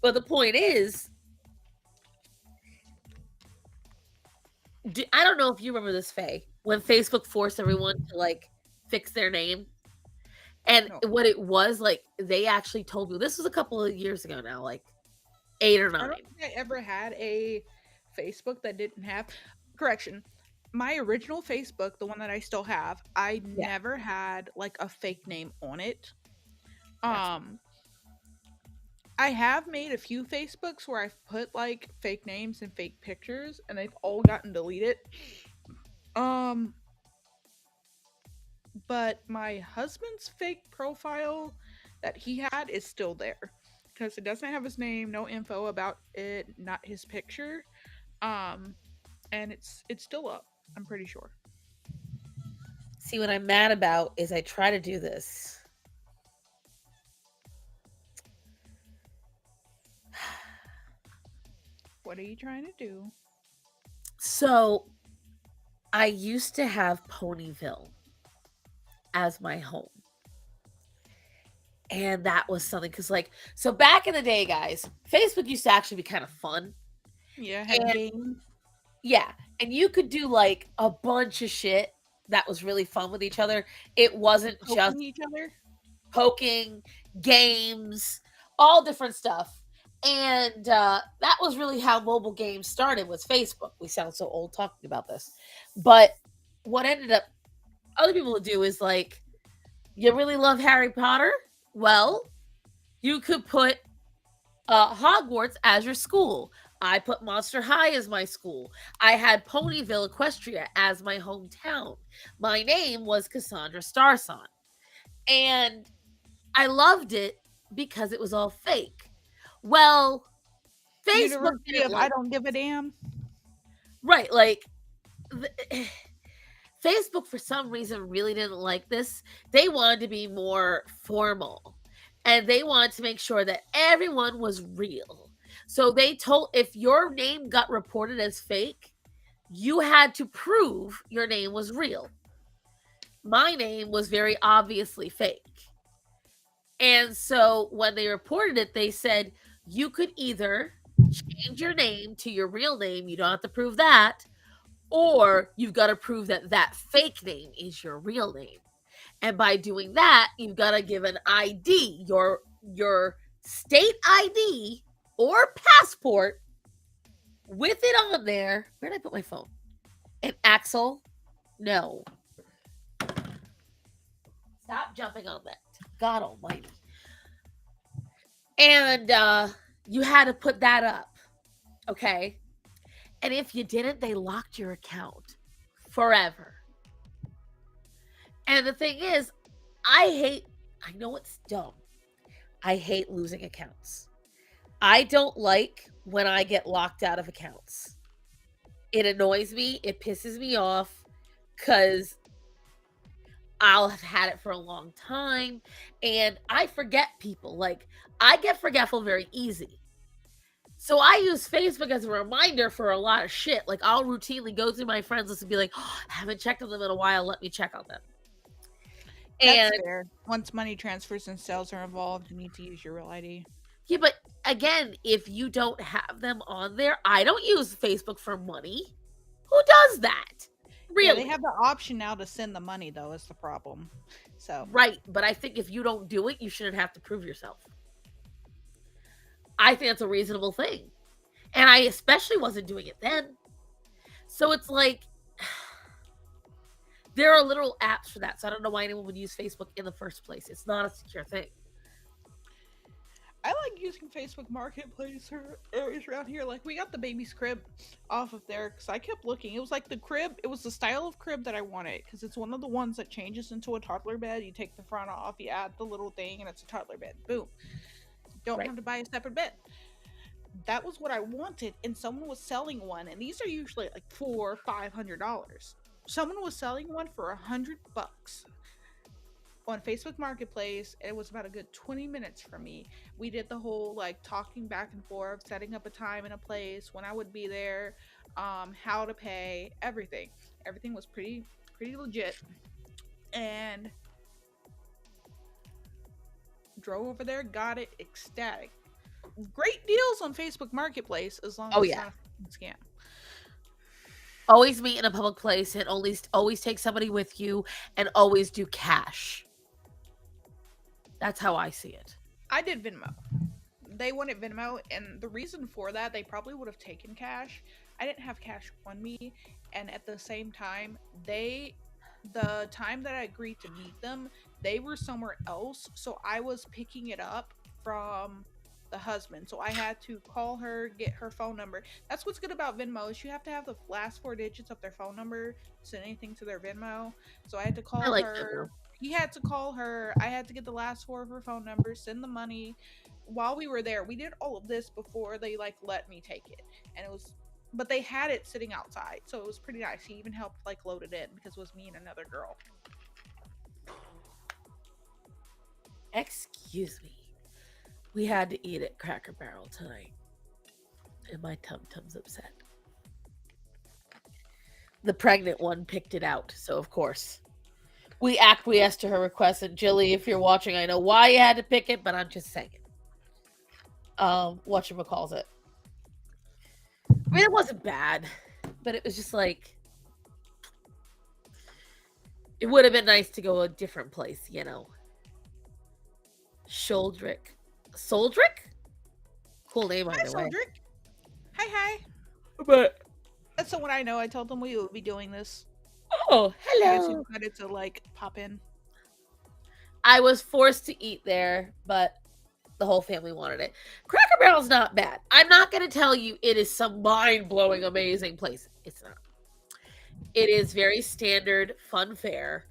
Speaker 2: the point is, I don't know if you remember this, Faye, when Facebook forced everyone to like fix their name. And
Speaker 1: No.
Speaker 2: what it was, like, they actually told me, this was a couple of years ago now, like 8 or
Speaker 1: I
Speaker 2: 9.
Speaker 1: don't think I ever had a Facebook that didn't have, correction, my original Facebook, the one that I still have, I
Speaker 2: Yeah.
Speaker 1: never had like a fake name on it.
Speaker 2: Gotcha.
Speaker 1: I have made a few Facebooks where I've put like fake names and fake pictures and they've all gotten deleted. But my husband's fake profile that he had is still there because it doesn't have his name, no info about it, not his picture. And it's still up, I'm pretty sure.
Speaker 2: See, what I'm mad about is I try to do this.
Speaker 1: What are you trying to do?
Speaker 2: So, I used to have Ponyville as my home. And that was something because, like, so back in the day, guys, Facebook used to actually be kind of fun.
Speaker 1: Yeah, had
Speaker 2: And
Speaker 1: games.
Speaker 2: yeah, and you could do like a bunch of shit that was really fun with each other. It wasn't just
Speaker 1: Poking each other.
Speaker 2: poking, games, all different stuff. And that was really how mobile games started, was Facebook. We sound so old talking about this. But what ended up other people would do is like, you really love Harry Potter? Well, you could put Hogwarts as your school. I put Monster High as my school. I had Ponyville Equestria as my hometown. My name was Cassandra Starson. And I loved it because it was all fake. Well, Facebook
Speaker 1: University
Speaker 2: didn't
Speaker 1: of
Speaker 2: like
Speaker 1: I don't give a damn.
Speaker 2: right, like Facebook for some reason really didn't like this. They wanted to be more formal and they wanted to make sure that everyone was real. So they told if your name got reported as fake, you had to prove your name was real. My name was very obviously fake. And so when they reported it, they said you could either change your name to your real name, you don't have to prove that, or you've got to prove that that fake name is your real name. And by doing that, you've got to give an ID, your state ID or passport with it on there. Where did I put my phone? And Axel, no. Stop jumping on that. God almighty. And you had to put that up. Okay. And if you didn't, they locked your account forever. And the thing is, I know it's dumb. I hate losing accounts. I don't like when I get locked out of accounts. It annoys me. It pisses me off because I'll have had it for a long time and I forget people. Like, I get forgetful very easy. So I use Facebook as a reminder for a lot of shit. Like, I'll routinely go through my friends list and be like, oh, I haven't checked on them in a while. Let me check on them.
Speaker 1: That's fair. Once money transfers and sales are involved, you need to use your real ID.
Speaker 2: Yeah, but again, if you don't have them on there, I don't use Facebook for money. Who does that? Really?
Speaker 1: Yeah, they have the option now to send the money, though, is the problem. So
Speaker 2: right, but I think if you don't do it, you shouldn't have to prove yourself. I think that's a reasonable thing. And I especially wasn't doing it then. So it's like, there are literal apps for that. So I don't know why anyone would use Facebook in the first place. It's not a secure thing.
Speaker 1: I like using Facebook Marketplace or areas around here. Like, we got the baby's crib off of there because I kept looking. It was like the crib. It was the style of crib that I wanted because it's one of the ones that changes into a toddler bed. You take the front off, you add the little thing, and it's a toddler bed. Boom. Don't have to buy a separate bed. That was what I wanted, and someone was selling one, and these are usually like $400 or $500. Someone was selling one for $100 on Facebook Marketplace. It was about a good 20 minutes for me. We did the whole like talking back and forth, setting up a time and a place, when I would be there, how to pay, everything. Everything was pretty legit. And drove over there, got it, ecstatic. Great deals on Facebook Marketplace as long as it's not a scam.
Speaker 2: Always meet in a public place and always take somebody with you and always do cash. That's how I see it.
Speaker 1: I did Venmo. They wanted Venmo, and the reason for that, they probably would have taken cash. I didn't have cash on me, and at the same time, the time that I agreed to meet them, they were somewhere else, so I was picking it up from the husband. So I had to call her, get her phone number. That's what's good about Venmo, is you have to have the last 4 digits of their phone number to send anything to their Venmo. So I had to call her. He had to call her. I had to get the last 4 of her phone number, send the money. While we were there, we did all of this before they like let me take it. And it was, but they had it sitting outside, so it was pretty nice. He even helped like load it in because it was me and another girl.
Speaker 2: Excuse me. We had to eat at Cracker Barrel tonight, and my tum-tum's upset. The pregnant one picked it out, so of course we acquiesced to her request. And Jilly, if you're watching, I know why you had to pick it, but I'm just saying. Whatchamacalls it. I mean, it wasn't bad, but it was just like, it would have been nice to go a different place, you know. Soldrick. Cool name, by the way.
Speaker 1: Soldrick. Hi.
Speaker 2: But
Speaker 1: that's someone I know. I told them we would be doing this.
Speaker 2: Oh, hello.
Speaker 1: I guess we decided to like pop in.
Speaker 2: I was forced to eat there, but the whole family wanted it. Cracker Barrel's not bad. I'm not going to tell you it is some mind-blowing, amazing place. It's not. It is very standard, fun fare.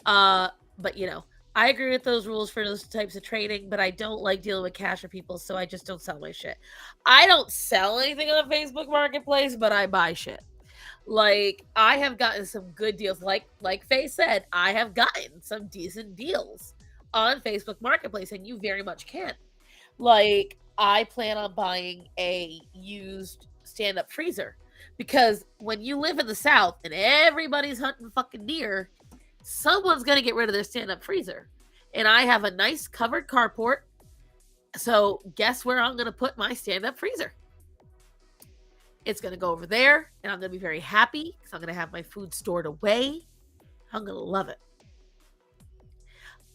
Speaker 2: But you know, I agree with those rules for those types of trading, but I don't like dealing with cash or people, so I just don't sell my shit. I don't sell anything on Facebook Marketplace, but I buy shit. Like, I have gotten some good deals. Like Faye said, I have gotten some decent deals on Facebook Marketplace, and you very much can. Like, I plan on buying a used stand-up freezer, because when you live in the South and everybody's hunting fucking deer, someone's going to get rid of their stand-up freezer. and I have a nice covered carport. So guess where I'm going to put my stand-up freezer? It's going to go over there, and I'm going to be very happy because I'm going to have my food stored away. I'm going to love it.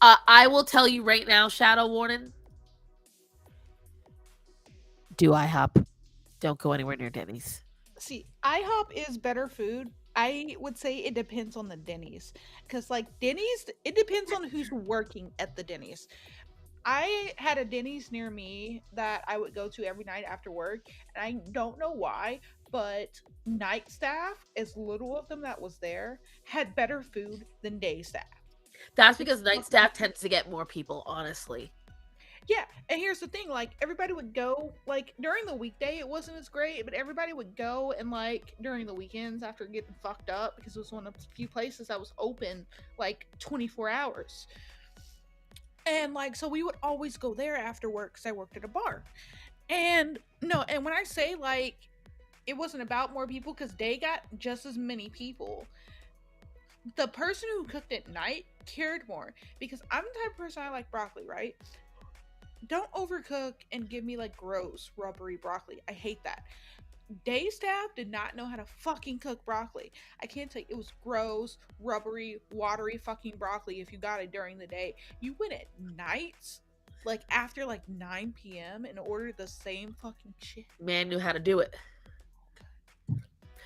Speaker 2: I will tell you right now, Shadow Warden, do IHOP. Don't go anywhere near Denny's.
Speaker 1: See, IHOP is better food. I would say it depends on the Denny's. Because, like, Denny's, it depends on who's working at the Denny's. I had a Denny's near me that I would go to every night after work. And I don't know why, but night staff, as little of them that was there, had better food than day staff.
Speaker 2: That's because night staff tends to get more people, honestly.
Speaker 1: Yeah, and here's the thing, like, everybody would go, like, during the weekday it wasn't as great, but everybody would go, and, like, during the weekends after getting fucked up, because it was one of the few places that was open, like, 24 hours. And, like, so we would always go there after work, because I worked at a bar. And, no, and when I say, like, it wasn't about more people, because they got just as many people, the person who cooked at night cared more, because I'm the type of person, I like broccoli, right? Don't overcook and give me like gross rubbery broccoli. I hate that. Day staff did not know how to fucking cook broccoli. I can't tell you, it was gross, rubbery, watery fucking broccoli if you got it during the day. You went at nights, like after like 9 p.m. and ordered the same fucking shit.
Speaker 2: Man knew how to do it.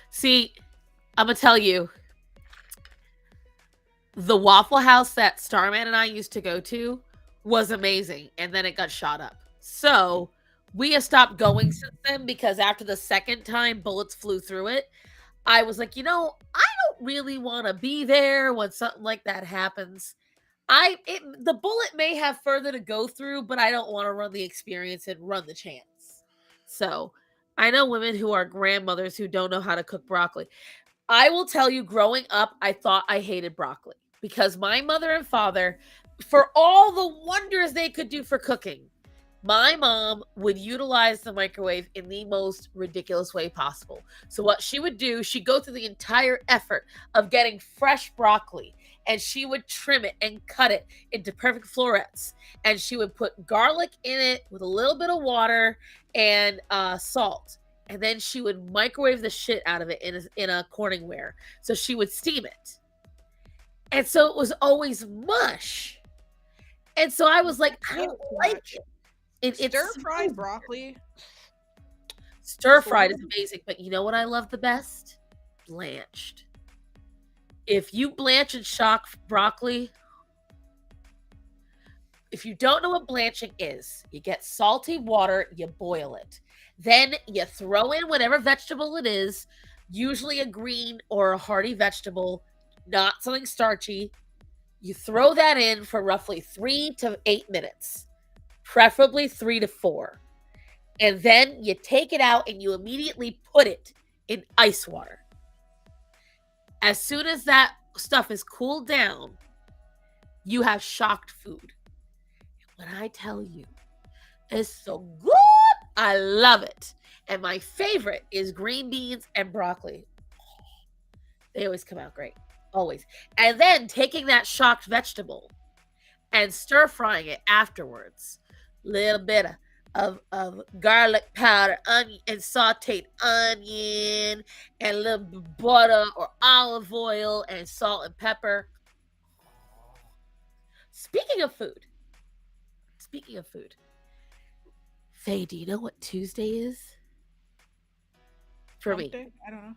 Speaker 2: See, I'm gonna tell you, the Waffle House that Starman and I used to go to was amazing, and then it got shot up. So we have stopped going since then because after the second time bullets flew through it, I was like, I don't really want to be there when something like that happens. The bullet may have further to go through, but I don't want to run the experience and run the chance. So I know women who are grandmothers who don't know how to cook broccoli. I will tell you, growing up, I thought I hated broccoli because my mother and father, for all the wonders they could do for cooking, my mom would utilize the microwave in the most ridiculous way possible. So what she would do, she'd go through the entire effort of getting fresh broccoli, and she would trim it and cut it into perfect florets. And she would put garlic in it with a little bit of water and salt. And then she would microwave the shit out of it in a Corningware. So she would steam it. And so it was always mush. And so I was like, I don't like it.
Speaker 1: Stir-fried broccoli.
Speaker 2: Stir-fried is amazing. But you know what I love the best? Blanched. If you blanch and shock broccoli, if you don't know what blanching is, you get salty water, you boil it. Then you throw in whatever vegetable it is, usually a green or a hearty vegetable, not something starchy. You throw that in for roughly 3 to 8 minutes, preferably 3 to 4. And then you take it out and you immediately put it in ice water. As soon as that stuff is cooled down, you have shocked food. When I tell you, it's so good. I love it. And my favorite is green beans and broccoli. They always come out great. Always. And then taking that shocked vegetable and stir frying it afterwards. Little bit of garlic powder, onion, and sauteed onion, and a little butter or olive oil and salt and pepper. Speaking of food. Faye, do you know what Tuesday is? For me.
Speaker 1: Day? I don't know.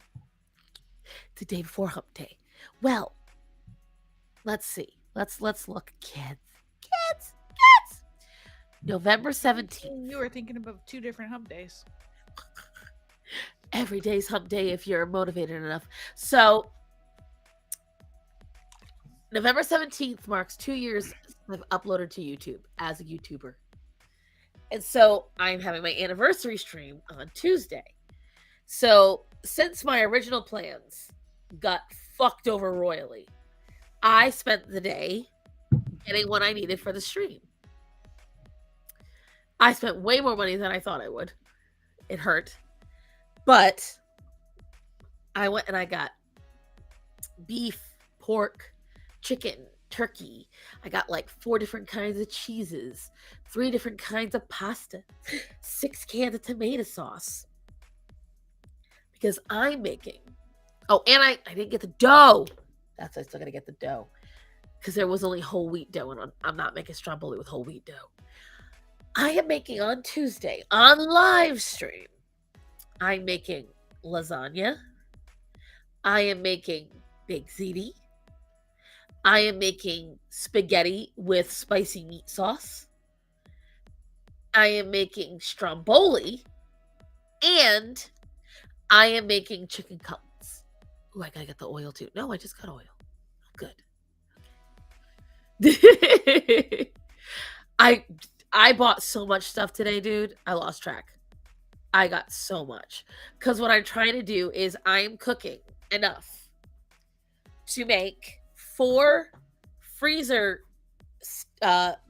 Speaker 2: It's the day before hump day. Well, let's see. Let's look. Kids. November 17th.
Speaker 1: You were thinking about 2 different hump days.
Speaker 2: Every day's hump day if you're motivated enough. So, November 17th marks 2 years I've uploaded to YouTube as a YouTuber. And so I'm having my anniversary stream on Tuesday. So since my original plans got fucked over royally, I spent the day getting what I needed for the stream. I spent way more money than I thought I would. It hurt. But I went and I got beef, pork, chicken, turkey. I got like 4 different kinds of cheeses, 3 different kinds of pasta, 6 cans of tomato sauce. Because I'm making. Oh, and I didn't get the dough. I still gotta get the dough. Because there was only whole wheat dough, and I'm not making stromboli with whole wheat dough. I am making on Tuesday, on live stream, I'm making lasagna. I am making baked ziti. I am making spaghetti with spicy meat sauce. I am making stromboli. And I am making chicken cutlets. Ooh, I gotta get the oil too. No, I just got oil. Good. I bought so much stuff today, dude. I lost track. I got so much. Because what I'm trying to do is I'm cooking enough to make 4 freezer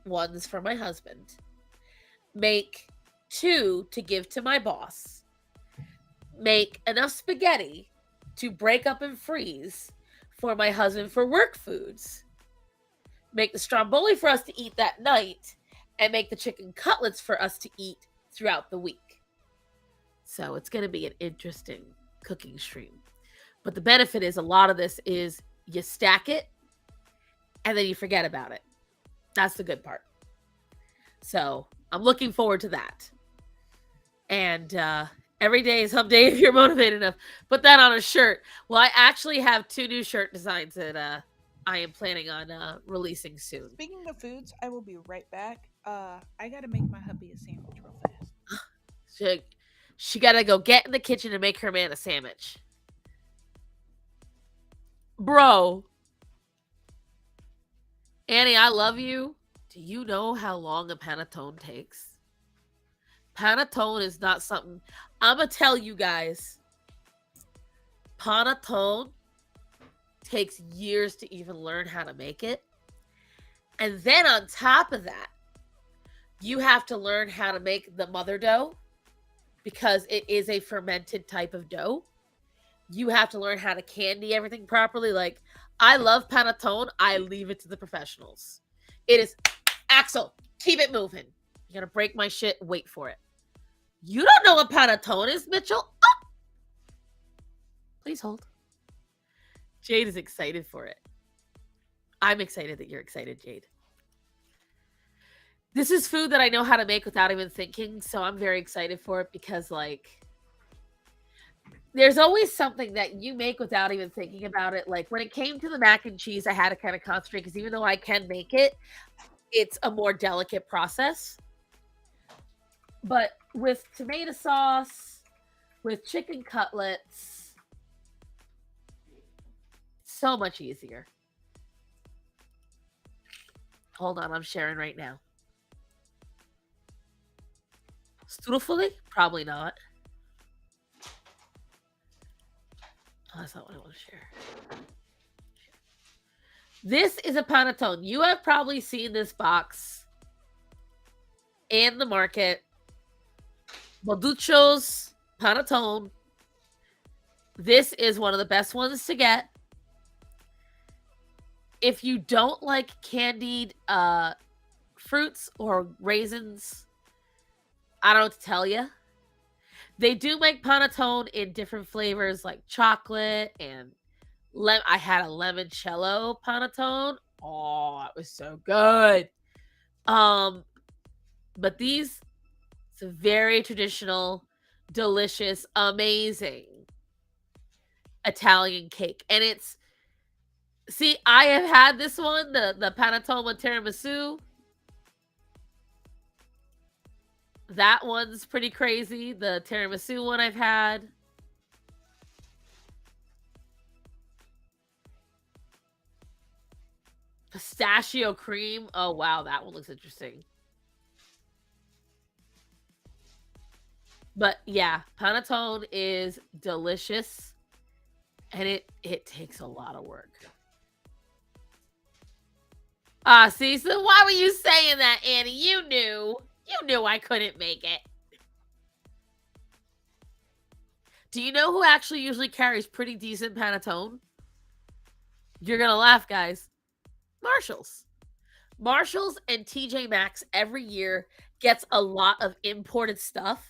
Speaker 2: ones for my husband. Make 2 to give to my boss. Make enough spaghetti to break up and freeze for my husband for work foods. Make the stromboli for us to eat that night, and make the chicken cutlets for us to eat throughout the week. So it's going to be an interesting cooking stream. But the benefit is a lot of this is you stack it and then you forget about it. That's the good part. So I'm looking forward to that. And every day is hump day if you're motivated enough. Put that on a shirt. Well, I actually have 2 new shirt designs that I am planning on releasing soon.
Speaker 1: Speaking of foods, I will be right back. I gotta make my hubby a sandwich real fast.
Speaker 2: She gotta go get in the kitchen and make her man a sandwich. Bro. Annie, I love you. Do you know how long a panettone takes? Panettone is not something... I'm gonna tell you guys. Panettone takes years to even learn how to make it. And then on top of that, you have to learn how to make the mother dough because it is a fermented type of dough. You have to learn how to candy everything properly. Like, I love panettone. I leave it to the professionals. It is, Axel, keep it moving. You're going to break my shit. Wait for it. You don't know what panettone is, Mitchell? Oh! Please hold. Jade is excited for it. I'm excited that you're excited, Jade. This is food that I know how to make without even thinking, so I'm very excited for it because, like, there's always something that you make without even thinking about it. Like, when it came to the mac and cheese, I had to kind of concentrate because even though I can make it, it's a more delicate process. But with tomato sauce, with chicken cutlets, so much easier. Hold on, I'm sharing right now. Strudel? Probably not. Oh, that's not what I want to share. This is a panettone. You have probably seen this box in the market. Balduccio's panettone. This is one of the best ones to get. If you don't like candied fruits or raisins, I don't know what to tell you. They do make panettone in different flavors like chocolate and I had a limoncello panettone. Oh, it was so good. But these, it's a very traditional, delicious, amazing Italian cake. And it's, see, I have had this one, the panettone with tiramisu. That one's pretty crazy. The tiramisu one I've had. Pistachio cream. Oh, wow. That one looks interesting. But yeah, panettone is delicious. And it takes a lot of work. See, so why were you saying that, Annie? You knew. You knew I couldn't make it. Do you know who actually usually carries pretty decent panettone? You're going to laugh, guys. Marshalls. Marshalls and TJ Maxx every year gets a lot of imported stuff,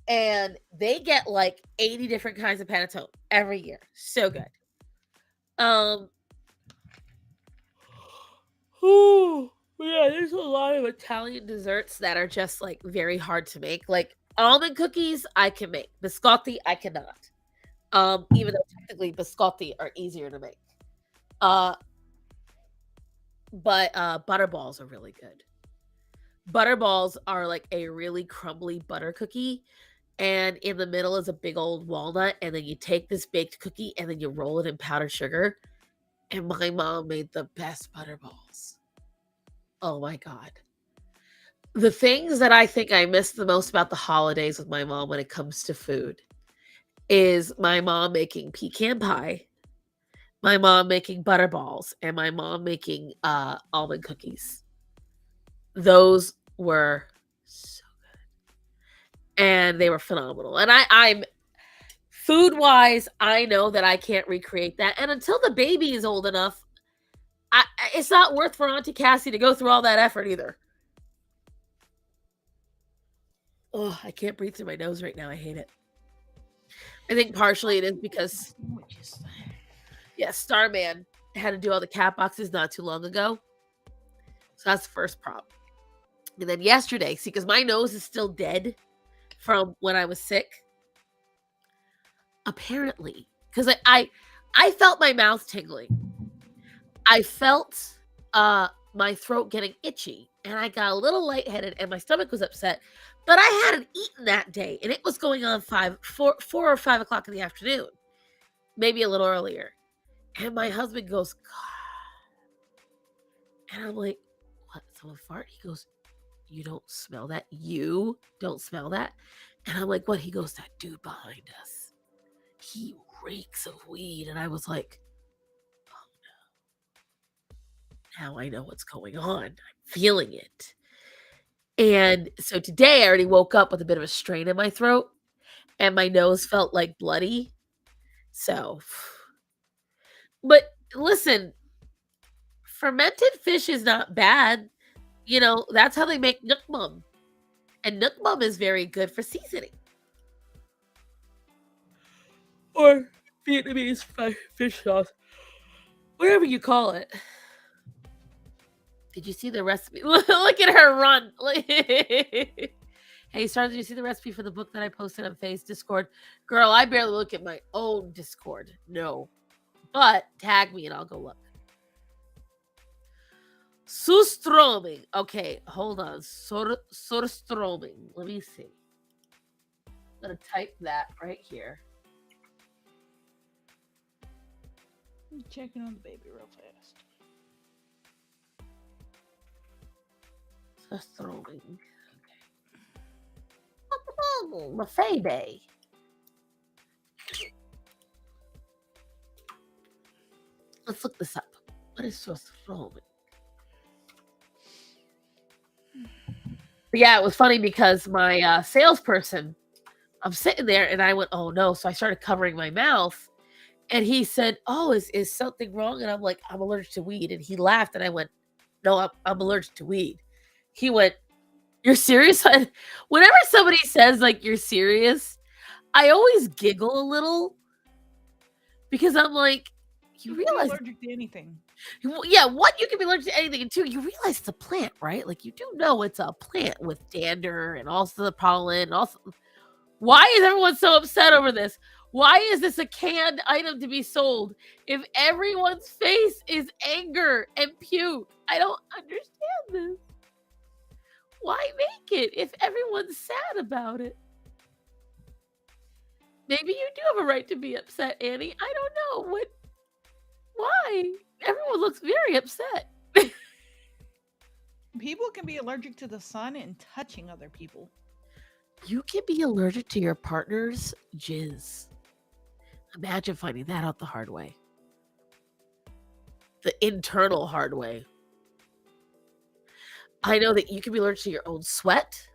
Speaker 2: and they get like 80 different kinds of panettone every year. So good. Um, oh, yeah, there's a lot of Italian desserts that are just like very hard to make. Like almond cookies, I can make. Biscotti, I cannot. Even though technically biscotti are easier to make. Uh, but butterballs are really good. Butterballs are like a really crumbly butter cookie, and in the middle is a big old walnut, and then you take this baked cookie and then you roll it in powdered sugar. And my mom made the best butterballs. Oh my god. The things that I think I miss the most about the holidays with my mom when it comes to food is my mom making pecan pie, my mom making butterballs, and my mom making almond cookies. Those were so good. And they were phenomenal. And I'm food wise, I know that I can't recreate that. And until the baby is old enough, it's not worth for Auntie Cassie to go through all that effort either. Oh, I can't breathe through my nose right now. I hate it. I think partially it is because, yeah, Starman had to do all the cat boxes not too long ago. So that's the first problem. And then yesterday, see, because my nose is still dead from when I was sick. Apparently, because I felt my mouth tingling. I felt my throat getting itchy, and I got a little lightheaded, and my stomach was upset. But I hadn't eaten that day, and it was going on 4 or 5 o'clock in the afternoon, maybe a little earlier. And my husband goes, God. And I'm like, what? Someone fart? He goes, you don't smell that? You don't smell that? And I'm like, what? He goes, that dude behind us. He reeks of weed. And I was like, oh no. Now I know what's going on. I'm feeling it. And so today I already woke up with a bit of a strain in my throat, and my nose felt like bloody. So, but listen, fermented fish is not bad. You know, that's how they make nook mum. And nook mum is very good for seasoning. Or Vietnamese fish sauce. Whatever you call it. Did you see the recipe? Look at her run. Hey, Star, did you see the recipe for the book that I posted on Faye's Discord? Girl, I barely look at my own Discord. No. But tag me and I'll go look. Surströmming. Okay, hold on. Surströmming. Let me see. I'm going to type that right here.
Speaker 1: I'm checking on the baby real fast.
Speaker 2: Surströmming. Okay. My baby. Let's look this up. What is surströmming? But yeah, it was funny because my salesperson, I'm sitting there and I went, oh no. So I started covering my mouth, and he said, oh, is something wrong? And I'm like, I'm allergic to weed. And he laughed, and I went, no, I'm allergic to weed. He went, you're serious? Whenever somebody says like you're serious, I always giggle a little because I'm like, you realize
Speaker 1: allergic to anything.
Speaker 2: Yeah, one, you can be allergic to anything, and two, you realize it's a plant, right? Like you do know it's a plant with dander and also the pollen. And also, why is everyone so upset over this? Why is this a canned item to be sold if everyone's face is anger and puke? I don't understand this. Why make it if everyone's sad about it? Maybe you do have a right to be upset, Annie. I don't know. Why? Everyone looks very upset.
Speaker 1: People can be allergic to the sun and touching other people.
Speaker 2: You can be allergic to your partner's jizz. Imagine finding that out the hard way. The internal hard way. I know that you can be allergic to your own sweat.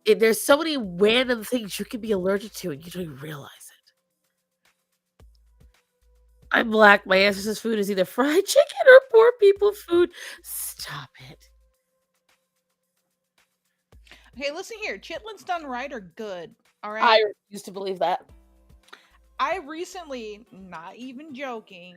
Speaker 2: There's so many random things you can be allergic to and you don't even realize it. I'm black. My ancestors' food is either fried chicken or poor people food. Stop it.
Speaker 1: Okay, listen here. Chitlins done right are good. All right.
Speaker 2: I refuse to believe that.
Speaker 1: I recently, not even joking,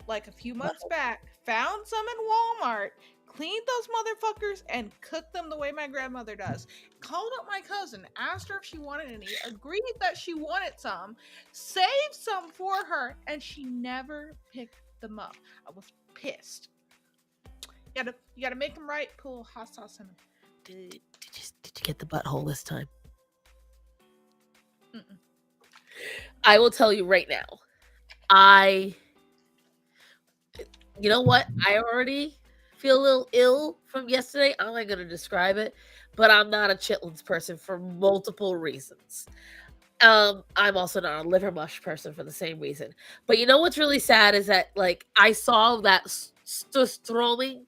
Speaker 1: like a few months back, found some in Walmart, cleaned those motherfuckers, and cooked them the way my grandmother does. Called up my cousin, asked her if she wanted any, agreed that she wanted some, saved some for her, and she never picked them up. I was pissed. You gotta make them right. Put a little hot sauce in them.
Speaker 2: Did you get the butthole this time?
Speaker 1: Mm-mm.
Speaker 2: I will tell you right now. You know what? I already feel a little ill from yesterday. I'm not going to describe it, but I'm not a chitlins person for multiple reasons. I'm also not a liver mush person for the same reason. But you know what's really sad is that, like, I saw that stroming,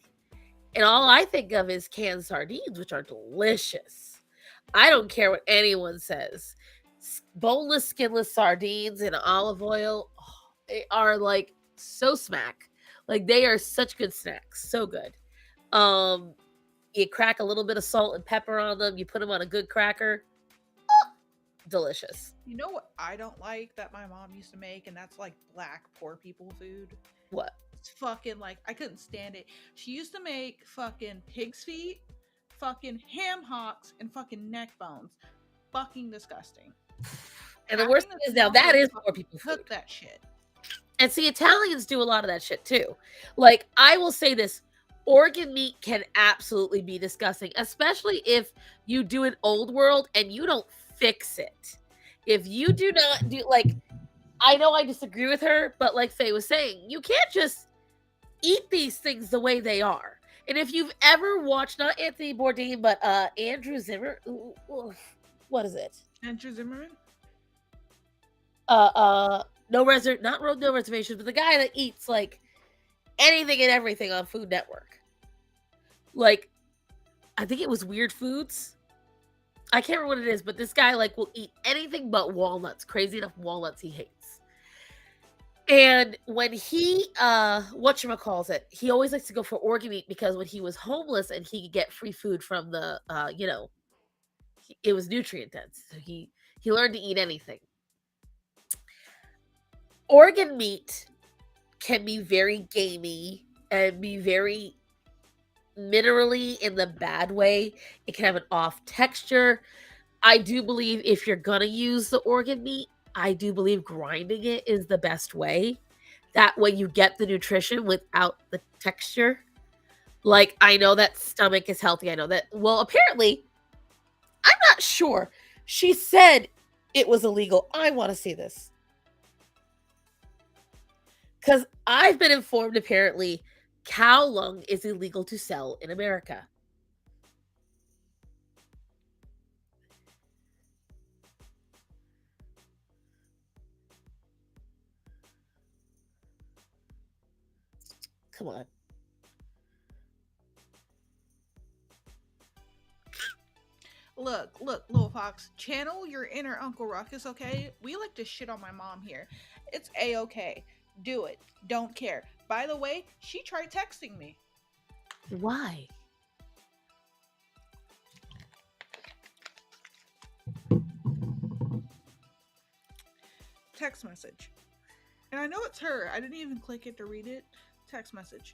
Speaker 2: and all I think of is canned sardines, which are delicious. I don't care what anyone says. Boneless, skinless sardines in olive oil they are like so smack. Like they are such good snacks, so good. Um, you crack a little bit of salt and pepper on them. You put them on a good cracker. Delicious.
Speaker 1: You know what I don't like that my mom used to make, and that's like black poor people food?
Speaker 2: What?
Speaker 1: It's fucking like, I couldn't stand it. She used to make fucking pig's feet, fucking ham hocks, and fucking neck bones. Fucking disgusting.
Speaker 2: And the worst thing is now that is poor people food.
Speaker 1: Cook that shit.
Speaker 2: And see, Italians do a lot of that shit too. Like, I will say this, organ meat can absolutely be disgusting, especially if you do an old world and you don't fix it. If you do not do, like, I know I disagree with her, but like Faye was saying, you can't just eat these things the way they are. And if you've ever watched, not Anthony Bourdain, but Andrew Zimmer, what is it?
Speaker 1: Andrew Zimmerman?
Speaker 2: No reservations, but the guy that eats like anything and everything on Food Network. Like, I think it was Weird Foods. I can't remember what it is, but this guy like will eat anything but walnuts. Crazy enough walnuts he hates. And when he whatchamacallit, he always likes to go for organ meat because when he was homeless and he could get free food from the it was nutrient dense. So he learned to eat anything. Organ meat can be very gamey and be very minerally in the bad way. It can have an off texture. I do believe if you're gonna use the organ meat, I do believe grinding it is the best way. That way you get the nutrition without the texture. Like, I know that stomach is healthy. I know that. Well, apparently, I'm not sure. She said it was illegal. I want to see this. Because I've been informed, apparently, cow lung is illegal to sell in America. Come on.
Speaker 1: Look, little fox, channel your inner Uncle Ruckus, okay? We like to shit on my mom here. It's a-okay. Do it. Don't care. By the way, she tried texting me.
Speaker 2: Why?
Speaker 1: Text message. And I know it's her. I didn't even click it to read it. Text message.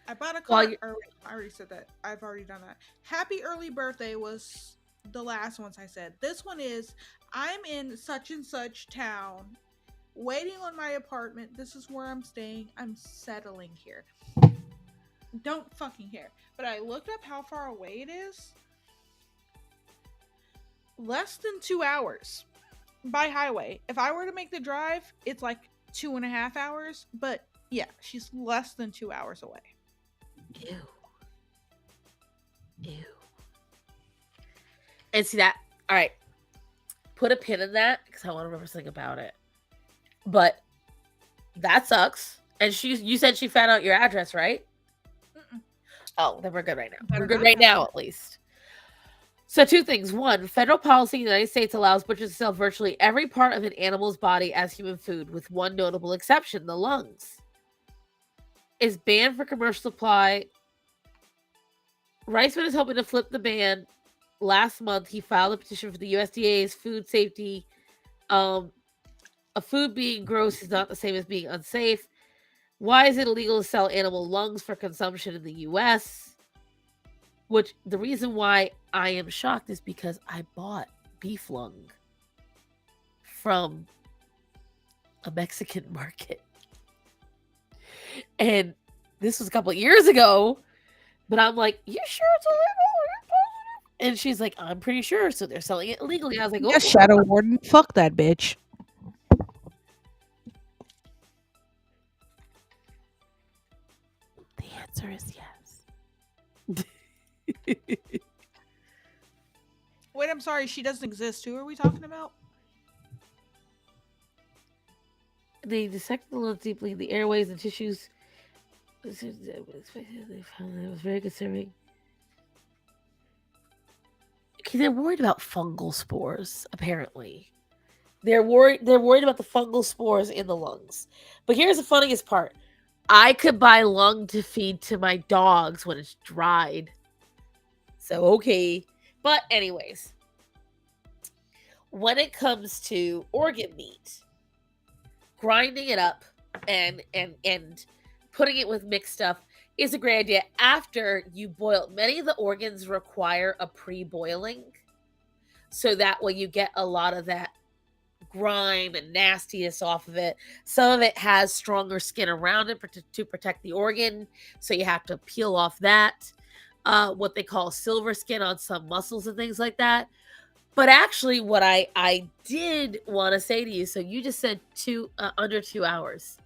Speaker 1: I bought a car. I already said that. I've already done that. Happy early birthday was the last ones I said. This one is, I'm in such and such town, waiting on my apartment. This is where I'm staying. I'm settling here. Don't fucking care. But I looked up how far away it is. Less than 2 hours by highway. If I were to make the drive, it's like 2.5 hours. But yeah, she's less than 2 hours away.
Speaker 2: Ew. And see that? All right. Put a pin in that because I want to remember something about it. But that sucks. And you said she found out your address, right?
Speaker 1: Mm-mm.
Speaker 2: Oh, then we're good right now. We're good right now, at least. So two things. One, federal policy in the United States allows butchers to sell virtually every part of an animal's body as human food, with one notable exception: the lungs. Is banned for commercial supply. Reisman is hoping to flip the ban. Last month, he filed a petition for the USDA's food safety. A food being gross is not the same as being unsafe. Why is it illegal to sell animal lungs for consumption in the US? Which the reason why I am shocked is because I bought beef lung from a Mexican market. And this was a couple of years ago, but I'm like, you sure it's illegal? And she's like, I'm pretty sure. So they're selling it illegally. I was like, oh.
Speaker 4: Yes, Shadow Warden. Fuck that bitch.
Speaker 2: The answer is yes.
Speaker 1: Wait, I'm sorry. She doesn't exist. Who are we talking about?
Speaker 2: They dissected the lungs deeply in the airways and tissues. It was very concerning. Okay, they're worried about fungal spores, apparently. They're worried about the fungal spores in the lungs. But here's the funniest part. I could buy lung to feed to my dogs when it's dried. So okay. But anyways, when it comes to organ meat, grinding it up and putting it with mixed stuff is a great idea after you boil. Many of the organs require a pre-boiling, so that way you get a lot of that grime and nastiness off of it. Some of it has stronger skin around it to protect the organ, so you have to peel off that. What they call silver skin on some muscles and things like that. But actually, what I did want to say to you, so you just said under 2 hours.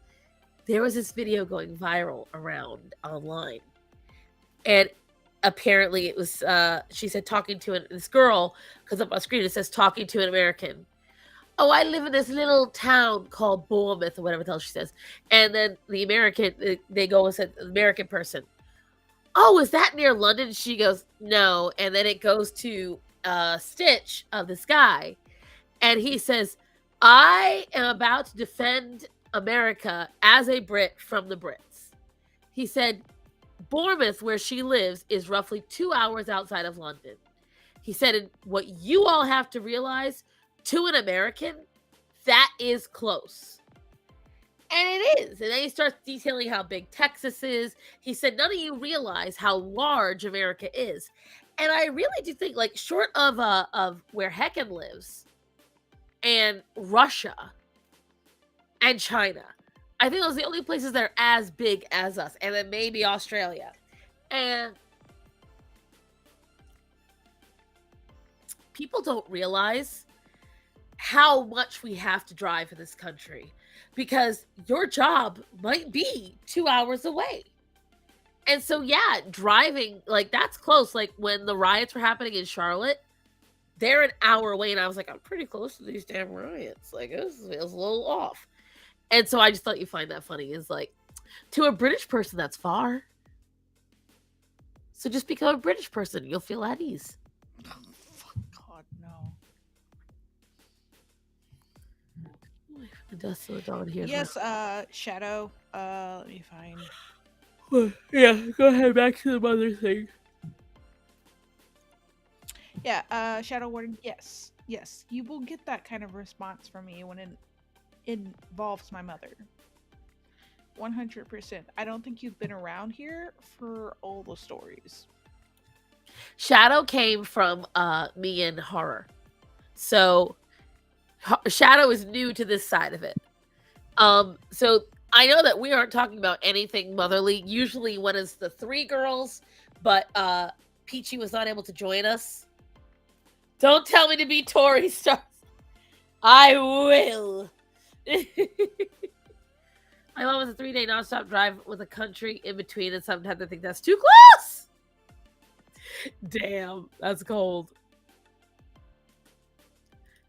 Speaker 2: There was this video going viral around online. And apparently it was, she said talking to this girl, because up on screen it says talking to an American. Oh, I live in this little town called Bournemouth or whatever the hell she says. And then the American, they go and said, the American person, oh, is that near London? She goes, no. And then it goes to a stitch of this guy. And he says, I am about to defend America as a Brit from the Brits. He said, Bournemouth, where she lives, is roughly 2 hours outside of London. He said, and what you all have to realize, to an American, that is close. And it is. And then he starts detailing how big Texas is. He said, none of you realize how large America is. And I really do think, like, short of where Hecken lives, and Russia, and China, I think those are the only places that are as big as us. And then maybe Australia. And people don't realize how much we have to drive in this country, because your job might be 2 hours away. And so, yeah, driving, like, that's close. Like, when the riots were happening in Charlotte, they're an hour away. And I was like, I'm pretty close to these damn riots. Like, it was a little off. And so I just thought you find that funny. Is like, to a British person, that's far. So just become a British person. You'll feel at ease.
Speaker 1: Oh, fuck God, no.
Speaker 2: The dust of the dawn here.
Speaker 1: Yes, Shadow. Let me find.
Speaker 2: Yeah, go ahead. Back to the mother thing.
Speaker 1: Yeah, Shadow Warden. Yes, you will get that kind of response from me when it involves my mother. 100%. I don't think you've been around here for all the stories.
Speaker 2: Shadow came from me and horror, so Shadow is new to this side of it. So I know that we aren't talking about anything motherly. Usually when it's the three girls, but Peachy was not able to join us. Don't tell me to be Tory Stars. I will. My mom was a 3-day nonstop drive with a country in between, and sometimes I think that's too close. Damn, that's cold.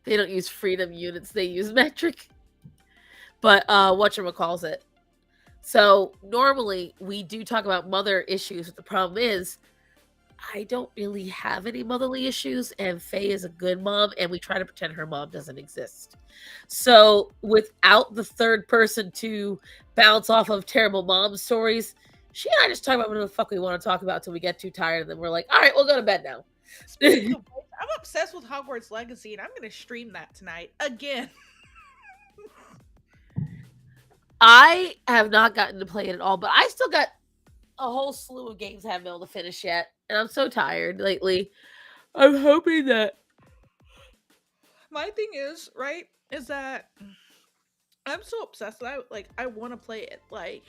Speaker 2: They don't use freedom units, they use metric. But whatchamacallit. So normally we do talk about mother issues, but the problem is I don't really have any motherly issues, and Faye is a good mom, and we try to pretend her mom doesn't exist. So, without the third person to bounce off of terrible mom stories, she and I just talk about whatever the fuck we want to talk about till we get too tired, and then we're like, all right, we'll go to bed now.
Speaker 1: Speaking of which, I'm obsessed with Hogwarts Legacy, and I'm going to stream that tonight again.
Speaker 2: I have not gotten to play it at all, but I still got a whole slew of games I haven't been able to finish yet, and I'm so tired lately. I'm hoping that
Speaker 1: My thing is, right, is that I'm so obsessed that I want to play it. Like,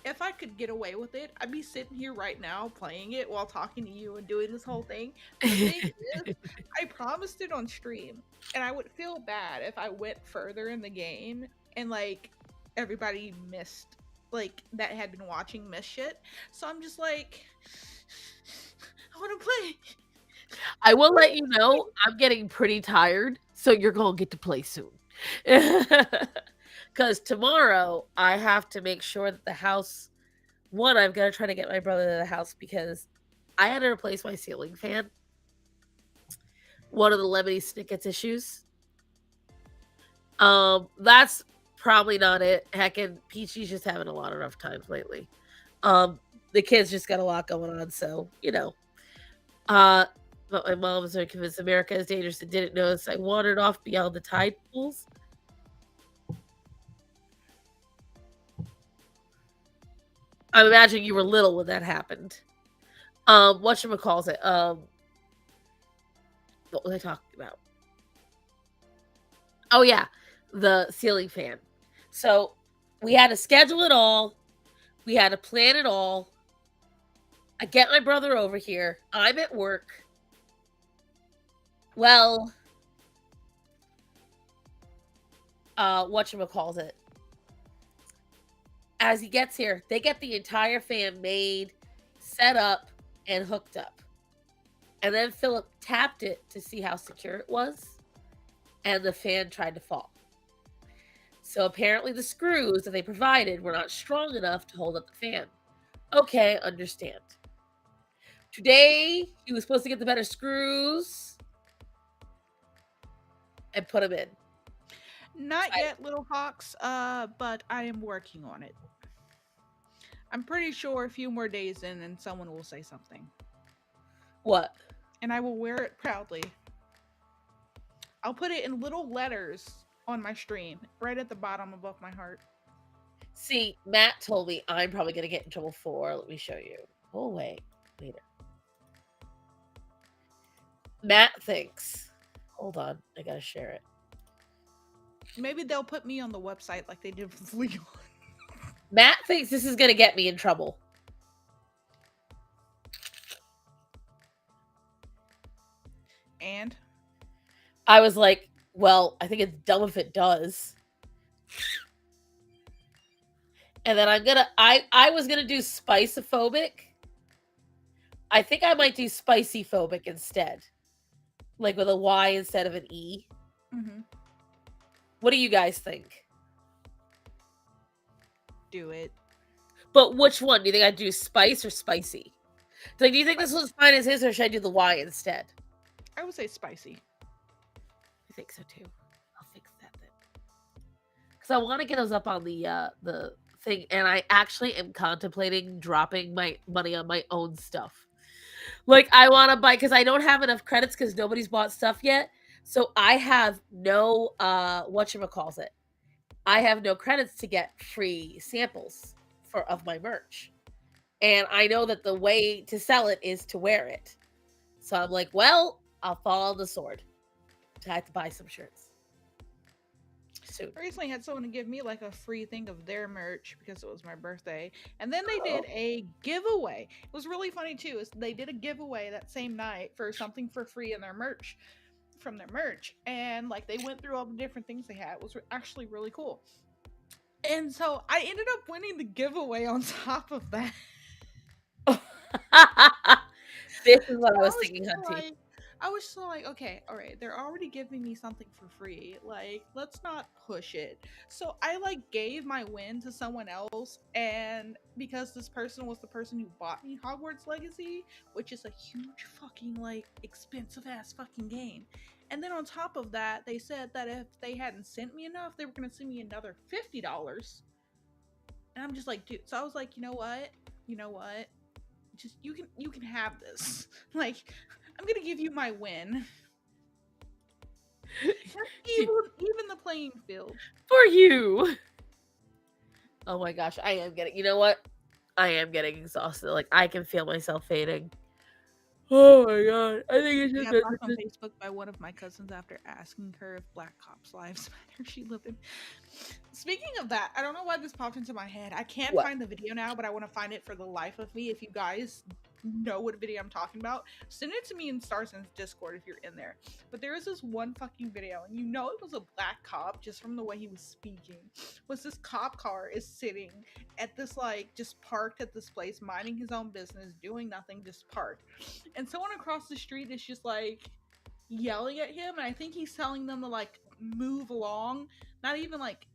Speaker 1: if I could get away with it, I'd be sitting here right now playing it while talking to you and doing this whole thing. The thing is, I promised it on stream, and I would feel bad if I went further in the game and like everybody missed, like that had been watching miss shit. So I'm just like, I want to play.
Speaker 2: I will let you know I'm getting pretty tired, so you're gonna get to play soon. Because tomorrow I have to make sure that the house. One, I've got to try to get my brother to the house because I had to replace my ceiling fan. One of the Lemony Snicket's issues. That's probably not it. Heckin' Peachy's just having a lot of rough times lately. The kids just got a lot going on, so you know. But my mom was very convinced America is dangerous and didn't notice I wandered off beyond the tide pools. I'm imagining you were little when that happened. Whatchamacallit? What was I talking about? Oh yeah, the ceiling fan. So we had to schedule it all. We had to plan it all. I get my brother over here. I'm at work. Well, whatchamacallit? As he gets here, they get the entire fan made, set up, and hooked up. And then Philip tapped it to see how secure it was, and the fan tried to fall. So apparently the screws that they provided were not strong enough to hold up the fan. Okay, understand. Today, he was supposed to get the better screws and put them in.
Speaker 1: Not yet, Little Fox, but I am working on it. I'm pretty sure a few more days in and someone will say something.
Speaker 2: What?
Speaker 1: And I will wear it proudly. I'll put it in little letters on my stream, right at the bottom above my heart.
Speaker 2: See, Matt told me I'm probably going to get in trouble for, let me show you. Oh, wait. Later. Matt thinks. Hold on. I got to share it.
Speaker 1: Maybe they'll put me on the website like they did with Leon.
Speaker 2: Matt thinks this is going to get me in trouble.
Speaker 1: And?
Speaker 2: I was like, well, I think it's dumb if it does. And then I was going to do spicephobic. I think I might do spicyphobic instead. Like with a Y instead of an E.
Speaker 1: Mm-hmm.
Speaker 2: What do you guys think?
Speaker 1: Do it.
Speaker 2: But which one? Do you think I'd do spice or spicy? Like, do you think this was fine as is, or should I do the Y instead?
Speaker 1: I would say spicy.
Speaker 2: I think so too. I'll fix that then. Because I want to get those up on the thing, and I actually am contemplating dropping my money on my own stuff. Like, I want to buy, because I don't have enough credits because nobody's bought stuff yet. So I have no whatchamacallit. I have no credits to get free samples of my merch. And I know that the way to sell it is to wear it. So I'm like, well, I'll follow the sword. I have to buy some shirts. Soon.
Speaker 1: I recently had someone give me like a free thing of their merch because it was my birthday. And then they did a giveaway. It was really funny too. They did a giveaway that same night for something for free in their merch. From their merch, and like they went through all the different things they had. It was actually really cool. And so I ended up winning the giveaway on top of that.
Speaker 2: This is what I was thinking, Hunty.
Speaker 1: I was just like, okay, all right, they're already giving me something for free. Like, let's not push it. So I like gave my win to someone else, and because this person was the person who bought me Hogwarts Legacy, which is a huge fucking like expensive ass fucking game. And then on top of that, they said that if they hadn't sent me enough, they were gonna send me another $50. And I'm just like, dude. So I was like, you know what? You know what? Just you can have this. Like, I'm gonna give you my win. Even the playing field.
Speaker 2: For you. Oh my gosh, I am getting. You know what? I am getting exhausted. Like I can feel myself fading. Oh my god! I think it's
Speaker 1: I
Speaker 2: just.
Speaker 1: got blocked on Facebook by one of my cousins after asking her if black cops' lives matter. She lived in. Speaking of that, I don't know why this popped into my head. I can't
Speaker 2: What?
Speaker 1: find the video now, but I want to find it for the life of me. If you guys know what video I'm talking about, send it to me in Starsen's Discord if you're in there. But there is this one fucking video, and you know it was a black cop just from the way he was speaking. Was this cop car is sitting at this like just parked at this place, minding his own business, doing nothing, just parked. And someone across the street is just like yelling at him, and I think he's telling them to like move along, not even like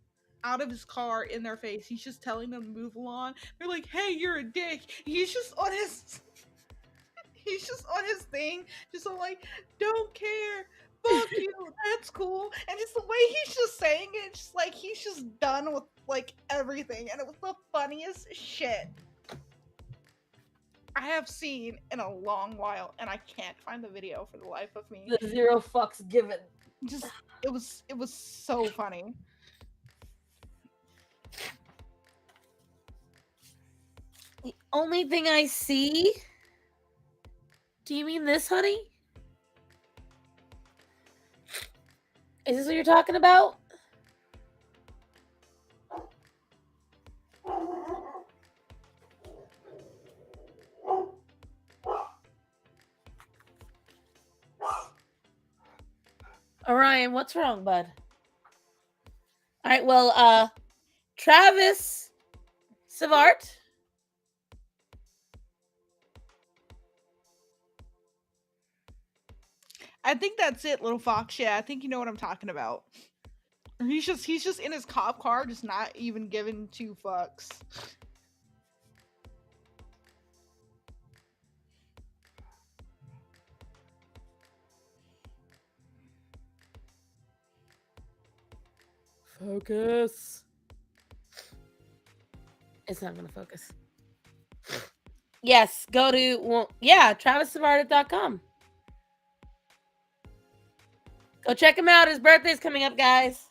Speaker 1: out of his car in their face. He's just telling them to move along. They're like, hey, you're a dick. He's just on his thing, just so like, don't care, fuck you, that's cool. And just the way he's just saying it, just like he's just done with like everything, and it was the funniest shit I have seen in a long while, and I can't find the video for the life of me.
Speaker 2: The zero fucks given.
Speaker 1: Just it was so funny.
Speaker 2: The only thing I see. Do you mean this, honey? Is this what you're talking about? Orion, what's wrong, bud? All right, well, Travis Savart.
Speaker 1: I think that's it, little fox. Yeah, I think you know what I'm talking about. He's just in his cop car, just not even giving two fucks.
Speaker 2: Focus. It's not going to focus. Yes, go to, well, yeah, TravisSavardit.com. Go check him out. His birthday's coming up, guys.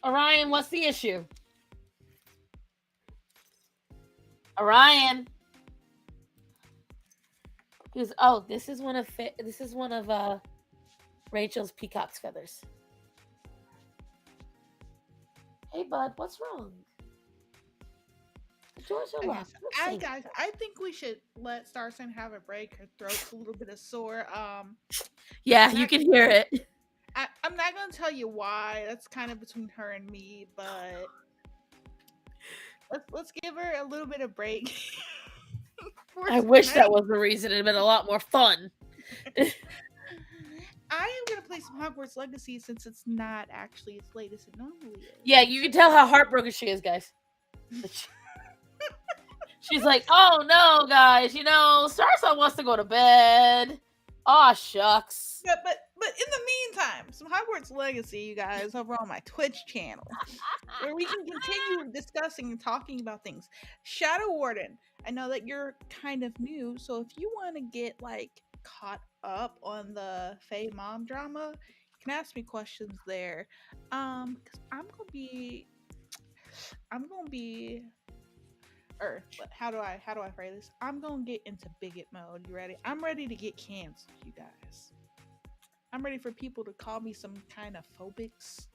Speaker 2: Orion, what's the issue? Orion. He goes, oh, this is one of Rachel's peacock's feathers. Hey, bud, what's wrong?
Speaker 1: Okay, guys, I think we should let Starson have a break. Her throat's a little bit of sore.
Speaker 2: Yeah, you can hear it.
Speaker 1: I'm not gonna tell you why. That's kind of between her and me, but let's give her a little bit of break.
Speaker 2: I wish that was the reason. It'd been a lot more fun.
Speaker 1: I am gonna play some Hogwarts Legacy since it's not actually as late as it normally is.
Speaker 2: Yeah, you can tell how heartbroken she is, guys. She's like, oh no, guys, you know, Starson wants to go to bed. Aw, shucks.
Speaker 1: But in the meantime, some Hogwarts Legacy, you guys, over on my Twitch channel, where we can continue discussing and talking about things. Shadow Warden, I know that you're kind of new, so if you want to get like caught up on the Faye mom drama, you can ask me questions there. Because I'm gonna be or how do I phrase this? I'm gonna get into bigot mode. You ready? I'm ready to get canceled, you guys. I'm ready for people to call me some kind of phobics.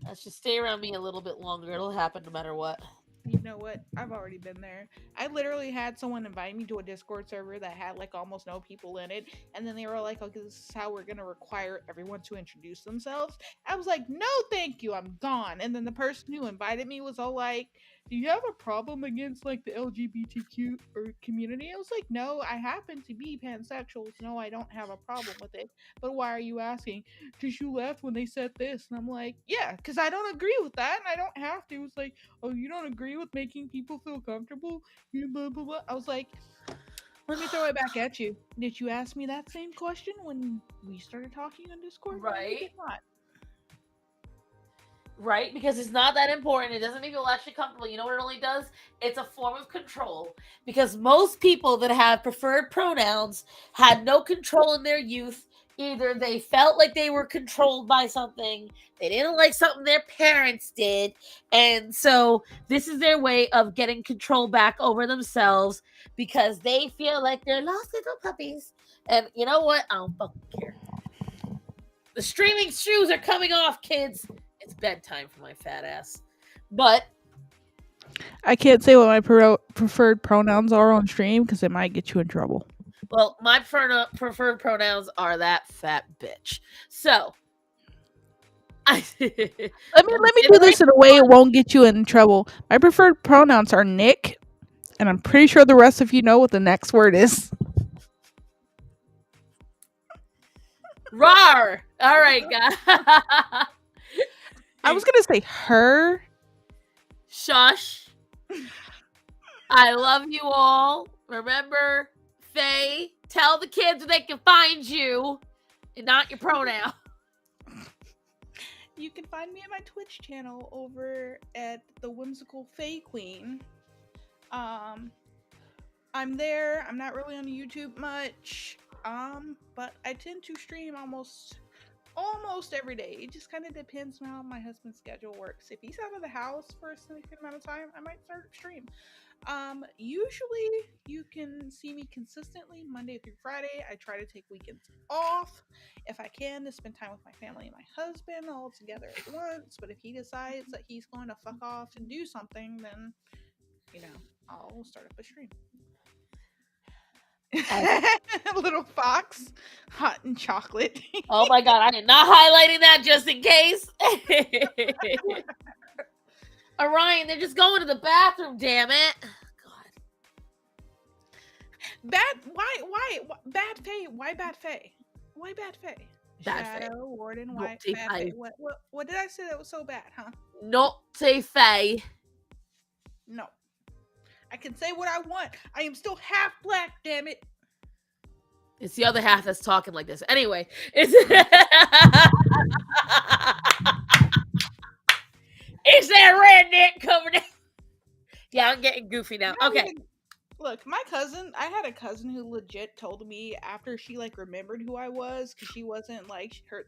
Speaker 2: Let's just stay around me a little bit longer. It'll happen no matter what.
Speaker 1: You know what? I've already been there. I literally had someone invite me to a Discord server that had like almost no people in it, and then they were like, okay, this is how we're gonna require everyone to introduce themselves. I was like, no thank you, I'm gone. And then the person who invited me was all like, do you have a problem against like the LGBTQ or community? I was like, no, I happen to be pansexual. So no, I don't have a problem with it. But why are you asking? Because you left when they said this. And I'm like, yeah, because I don't agree with that. And I don't have to. It's like, oh, you don't agree with making people feel comfortable? You blah, blah, blah. I was like, let me throw it back at you. Did you ask me that same question when we started talking on Discord? No, you
Speaker 2: Right.
Speaker 1: did not.
Speaker 2: Right? Because it's not that important. It doesn't make you actually comfortable. You know what it only does? It's a form of control. Because most people that have preferred pronouns had no control in their youth. Either they felt like they were controlled by something, they didn't like something their parents did, and so this is their way of getting control back over themselves because they feel like they're lost little puppies. And you know what? I don't fucking care. The streaming shoes are coming off, kids. It's bedtime for my fat ass. But
Speaker 4: I can't say what my preferred pronouns are on stream because it might get you in trouble.
Speaker 2: well, my preferred pronouns are that fat bitch. So
Speaker 4: Let me do this in a way it won't get you in trouble. My preferred pronouns are Nick, and I'm pretty sure the rest of you know what the next word is.
Speaker 2: Rar. All right, guys.
Speaker 4: I was gonna say her.
Speaker 2: Shush. I love you all. Remember, Faye, tell the kids where they can find you and not your pronoun.
Speaker 1: You can find me at my Twitch channel over at the Whimsical Fae Queen. I'm there. I'm not really on YouTube much. But I tend to stream almost every day. It just kind of depends on how my husband's schedule works. If he's out of the house for a significant amount of time, I might start a stream. Usually you can see me consistently Monday through Friday. I try to take weekends off if I can to spend time with my family and my husband all together at once. But if he decides that he's going to fuck off and do something, then I'll start up a stream. Little fox, hot and chocolate.
Speaker 2: Oh my god, I am not highlighting that just in case. Orion, they're just going to the bathroom, damn it. God.
Speaker 1: Bad Fae? Why Bad Fae? Why Bad Fae?
Speaker 2: Bad
Speaker 1: Shadow, Warden, why
Speaker 2: Naughty
Speaker 1: Bad
Speaker 2: Fae.
Speaker 1: Fae? What did I say that was so bad, huh?
Speaker 2: Naughty Fae.
Speaker 1: No. I can say what I want. I am still half black, damn it.
Speaker 2: It's the other half that's talking like this. Anyway, it's it's that redneck coming in. Yeah, I'm getting goofy now. Okay.
Speaker 1: Look, my cousin, I had a cousin who legit told me after she remembered who I was, because she wasn't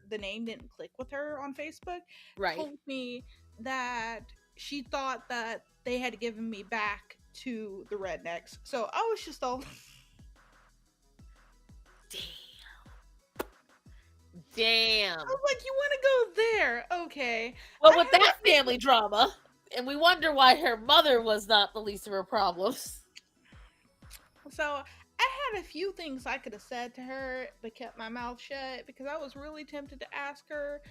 Speaker 1: the name didn't click with her on Facebook.
Speaker 2: Right.
Speaker 1: Told me that she thought that they had given me back to the rednecks. So I was just all
Speaker 2: Damn.
Speaker 1: I was like, you want to go there? Okay.
Speaker 2: Well, with that family drama, and we wonder why her mother was not the least of her problems.
Speaker 1: So I had a few things I could have said to her, but kept my mouth shut because I was really tempted to ask her.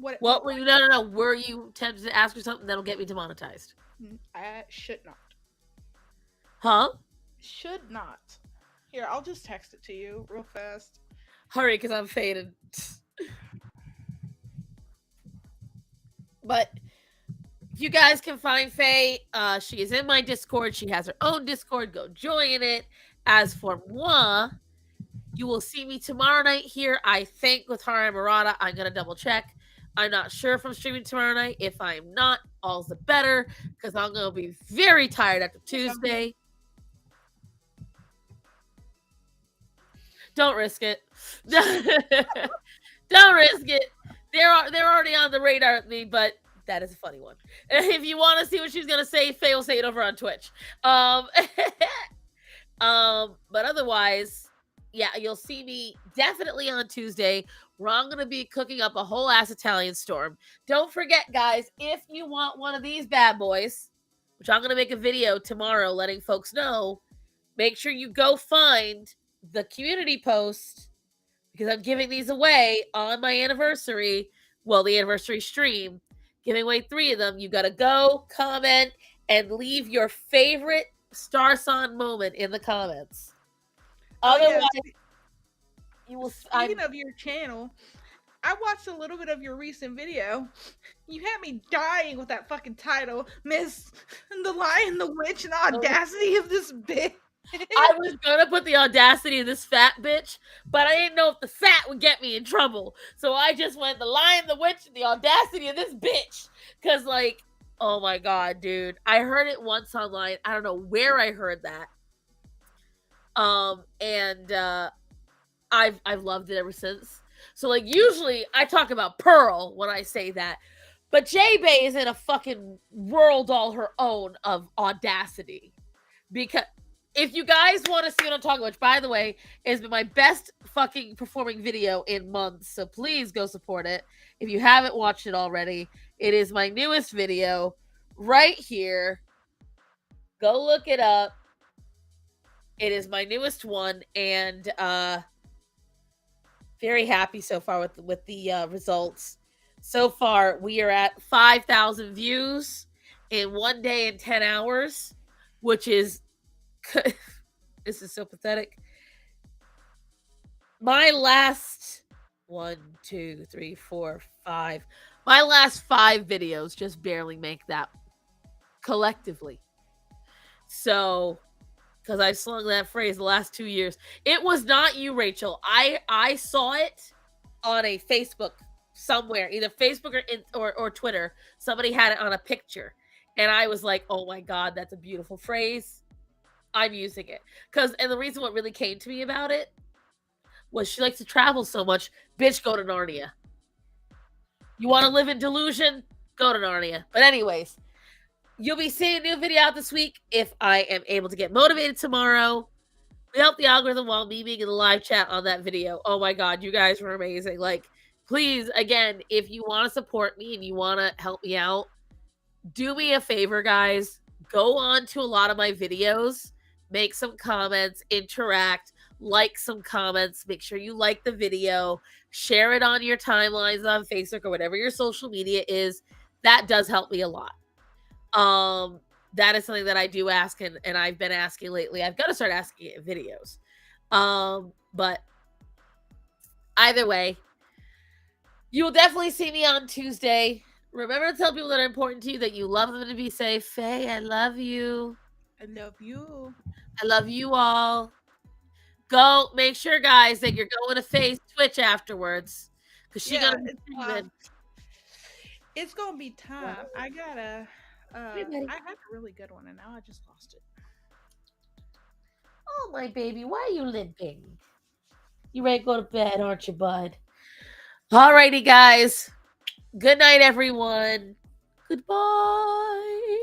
Speaker 2: What were you? No. Were you tempted to ask her something that'll get me demonetized?
Speaker 1: I should not.
Speaker 2: Huh?
Speaker 1: Should not. Here, I'll just text it to you real fast.
Speaker 2: Hurry, because I'm faded. But if you guys can find Faye, she is in my Discord. She has her own Discord. Go join it. As for moi, you will see me tomorrow night here, I think, with Hara Murata. I'm going to double check. I'm not sure if I'm streaming tomorrow night. If I'm not, all's the better, because I'm going to be very tired after Tuesday. Don't risk it. Don't risk it. They're already on the radar with me, but that is a funny one. If you want to see what she's gonna say, Faye will say it over on Twitch. But otherwise, yeah, you'll see me definitely on Tuesday, where I'm gonna be cooking up a whole ass Italian storm. Don't forget, guys, if you want one of these bad boys, which I'm gonna make a video tomorrow letting folks know, make sure you go find the community post, because I'm giving these away on my anniversary. Well, the anniversary stream. Giving away 3 of them. You gotta go, comment, and leave your favorite star sign moment in the comments.
Speaker 1: Oh, yeah.
Speaker 2: Otherwise, you will.
Speaker 1: Speaking of your channel, I watched a little bit of your recent video. You had me dying with that fucking title, Miss the Lion, the Witch, and the Audacity of this bitch.
Speaker 2: I was gonna put the audacity of this fat bitch, but I didn't know if the fat would get me in trouble. So I just went the Lion, the Witch, and the audacity of this bitch. Cause like, oh my god, dude. I heard it once online. I don't know where I heard that. I've loved it ever since. So like usually I talk about Pearl when I say that. But J-Bay is in a fucking world all her own of audacity. Because if you guys want to see what I'm talking about, which by the way has been my best fucking performing video in months, so please go support it. If you haven't watched it already, it is my newest video right here. Go look it up. It is my newest one, and very happy so far with the results. So far, we are at 5,000 views in 1 day and 10 hours, which is this is so pathetic. My last 1, 2, 3, 4, 5. My last 5 videos just barely make that collectively. So, because I've slung that phrase the last 2 years. It was not you, Rachel. I saw it on a Facebook somewhere, either Facebook or Twitter. Somebody had it on a picture, and I was like, "Oh my god, that's a beautiful phrase." I'm using it and the reason what really came to me about it was she likes to travel so much. Bitch, go to Narnia. You want to live in delusion? Go to Narnia. But anyways, you'll be seeing a new video out this week if I am able to get motivated tomorrow. We helped the algorithm while me being in the live chat on that video. Oh my god, you guys were amazing. Like, please, again, if you want to support me and you want to help me out, do me a favor, guys. Go on to a lot of my videos. Make some comments, interact, like some comments, make sure you like the video, share it on your timelines on Facebook or whatever your social media is. That does help me a lot. That is something that I do ask and I've been asking lately. I've got to start asking it in videos. But either way, you will definitely see me on Tuesday. Remember to tell people that are important to you that you love them to be safe. Faye, I love you.
Speaker 1: I love you.
Speaker 2: I love you all. Go make sure, guys, that you're going to Faye's Twitch afterwards. Because she's gonna be streaming.
Speaker 1: It's gonna be time. I gotta I had a really good one and now I just lost it.
Speaker 2: Oh my baby, why are you limping? You ready to go to bed, aren't you, bud? Alrighty, guys. Good night, everyone. Goodbye.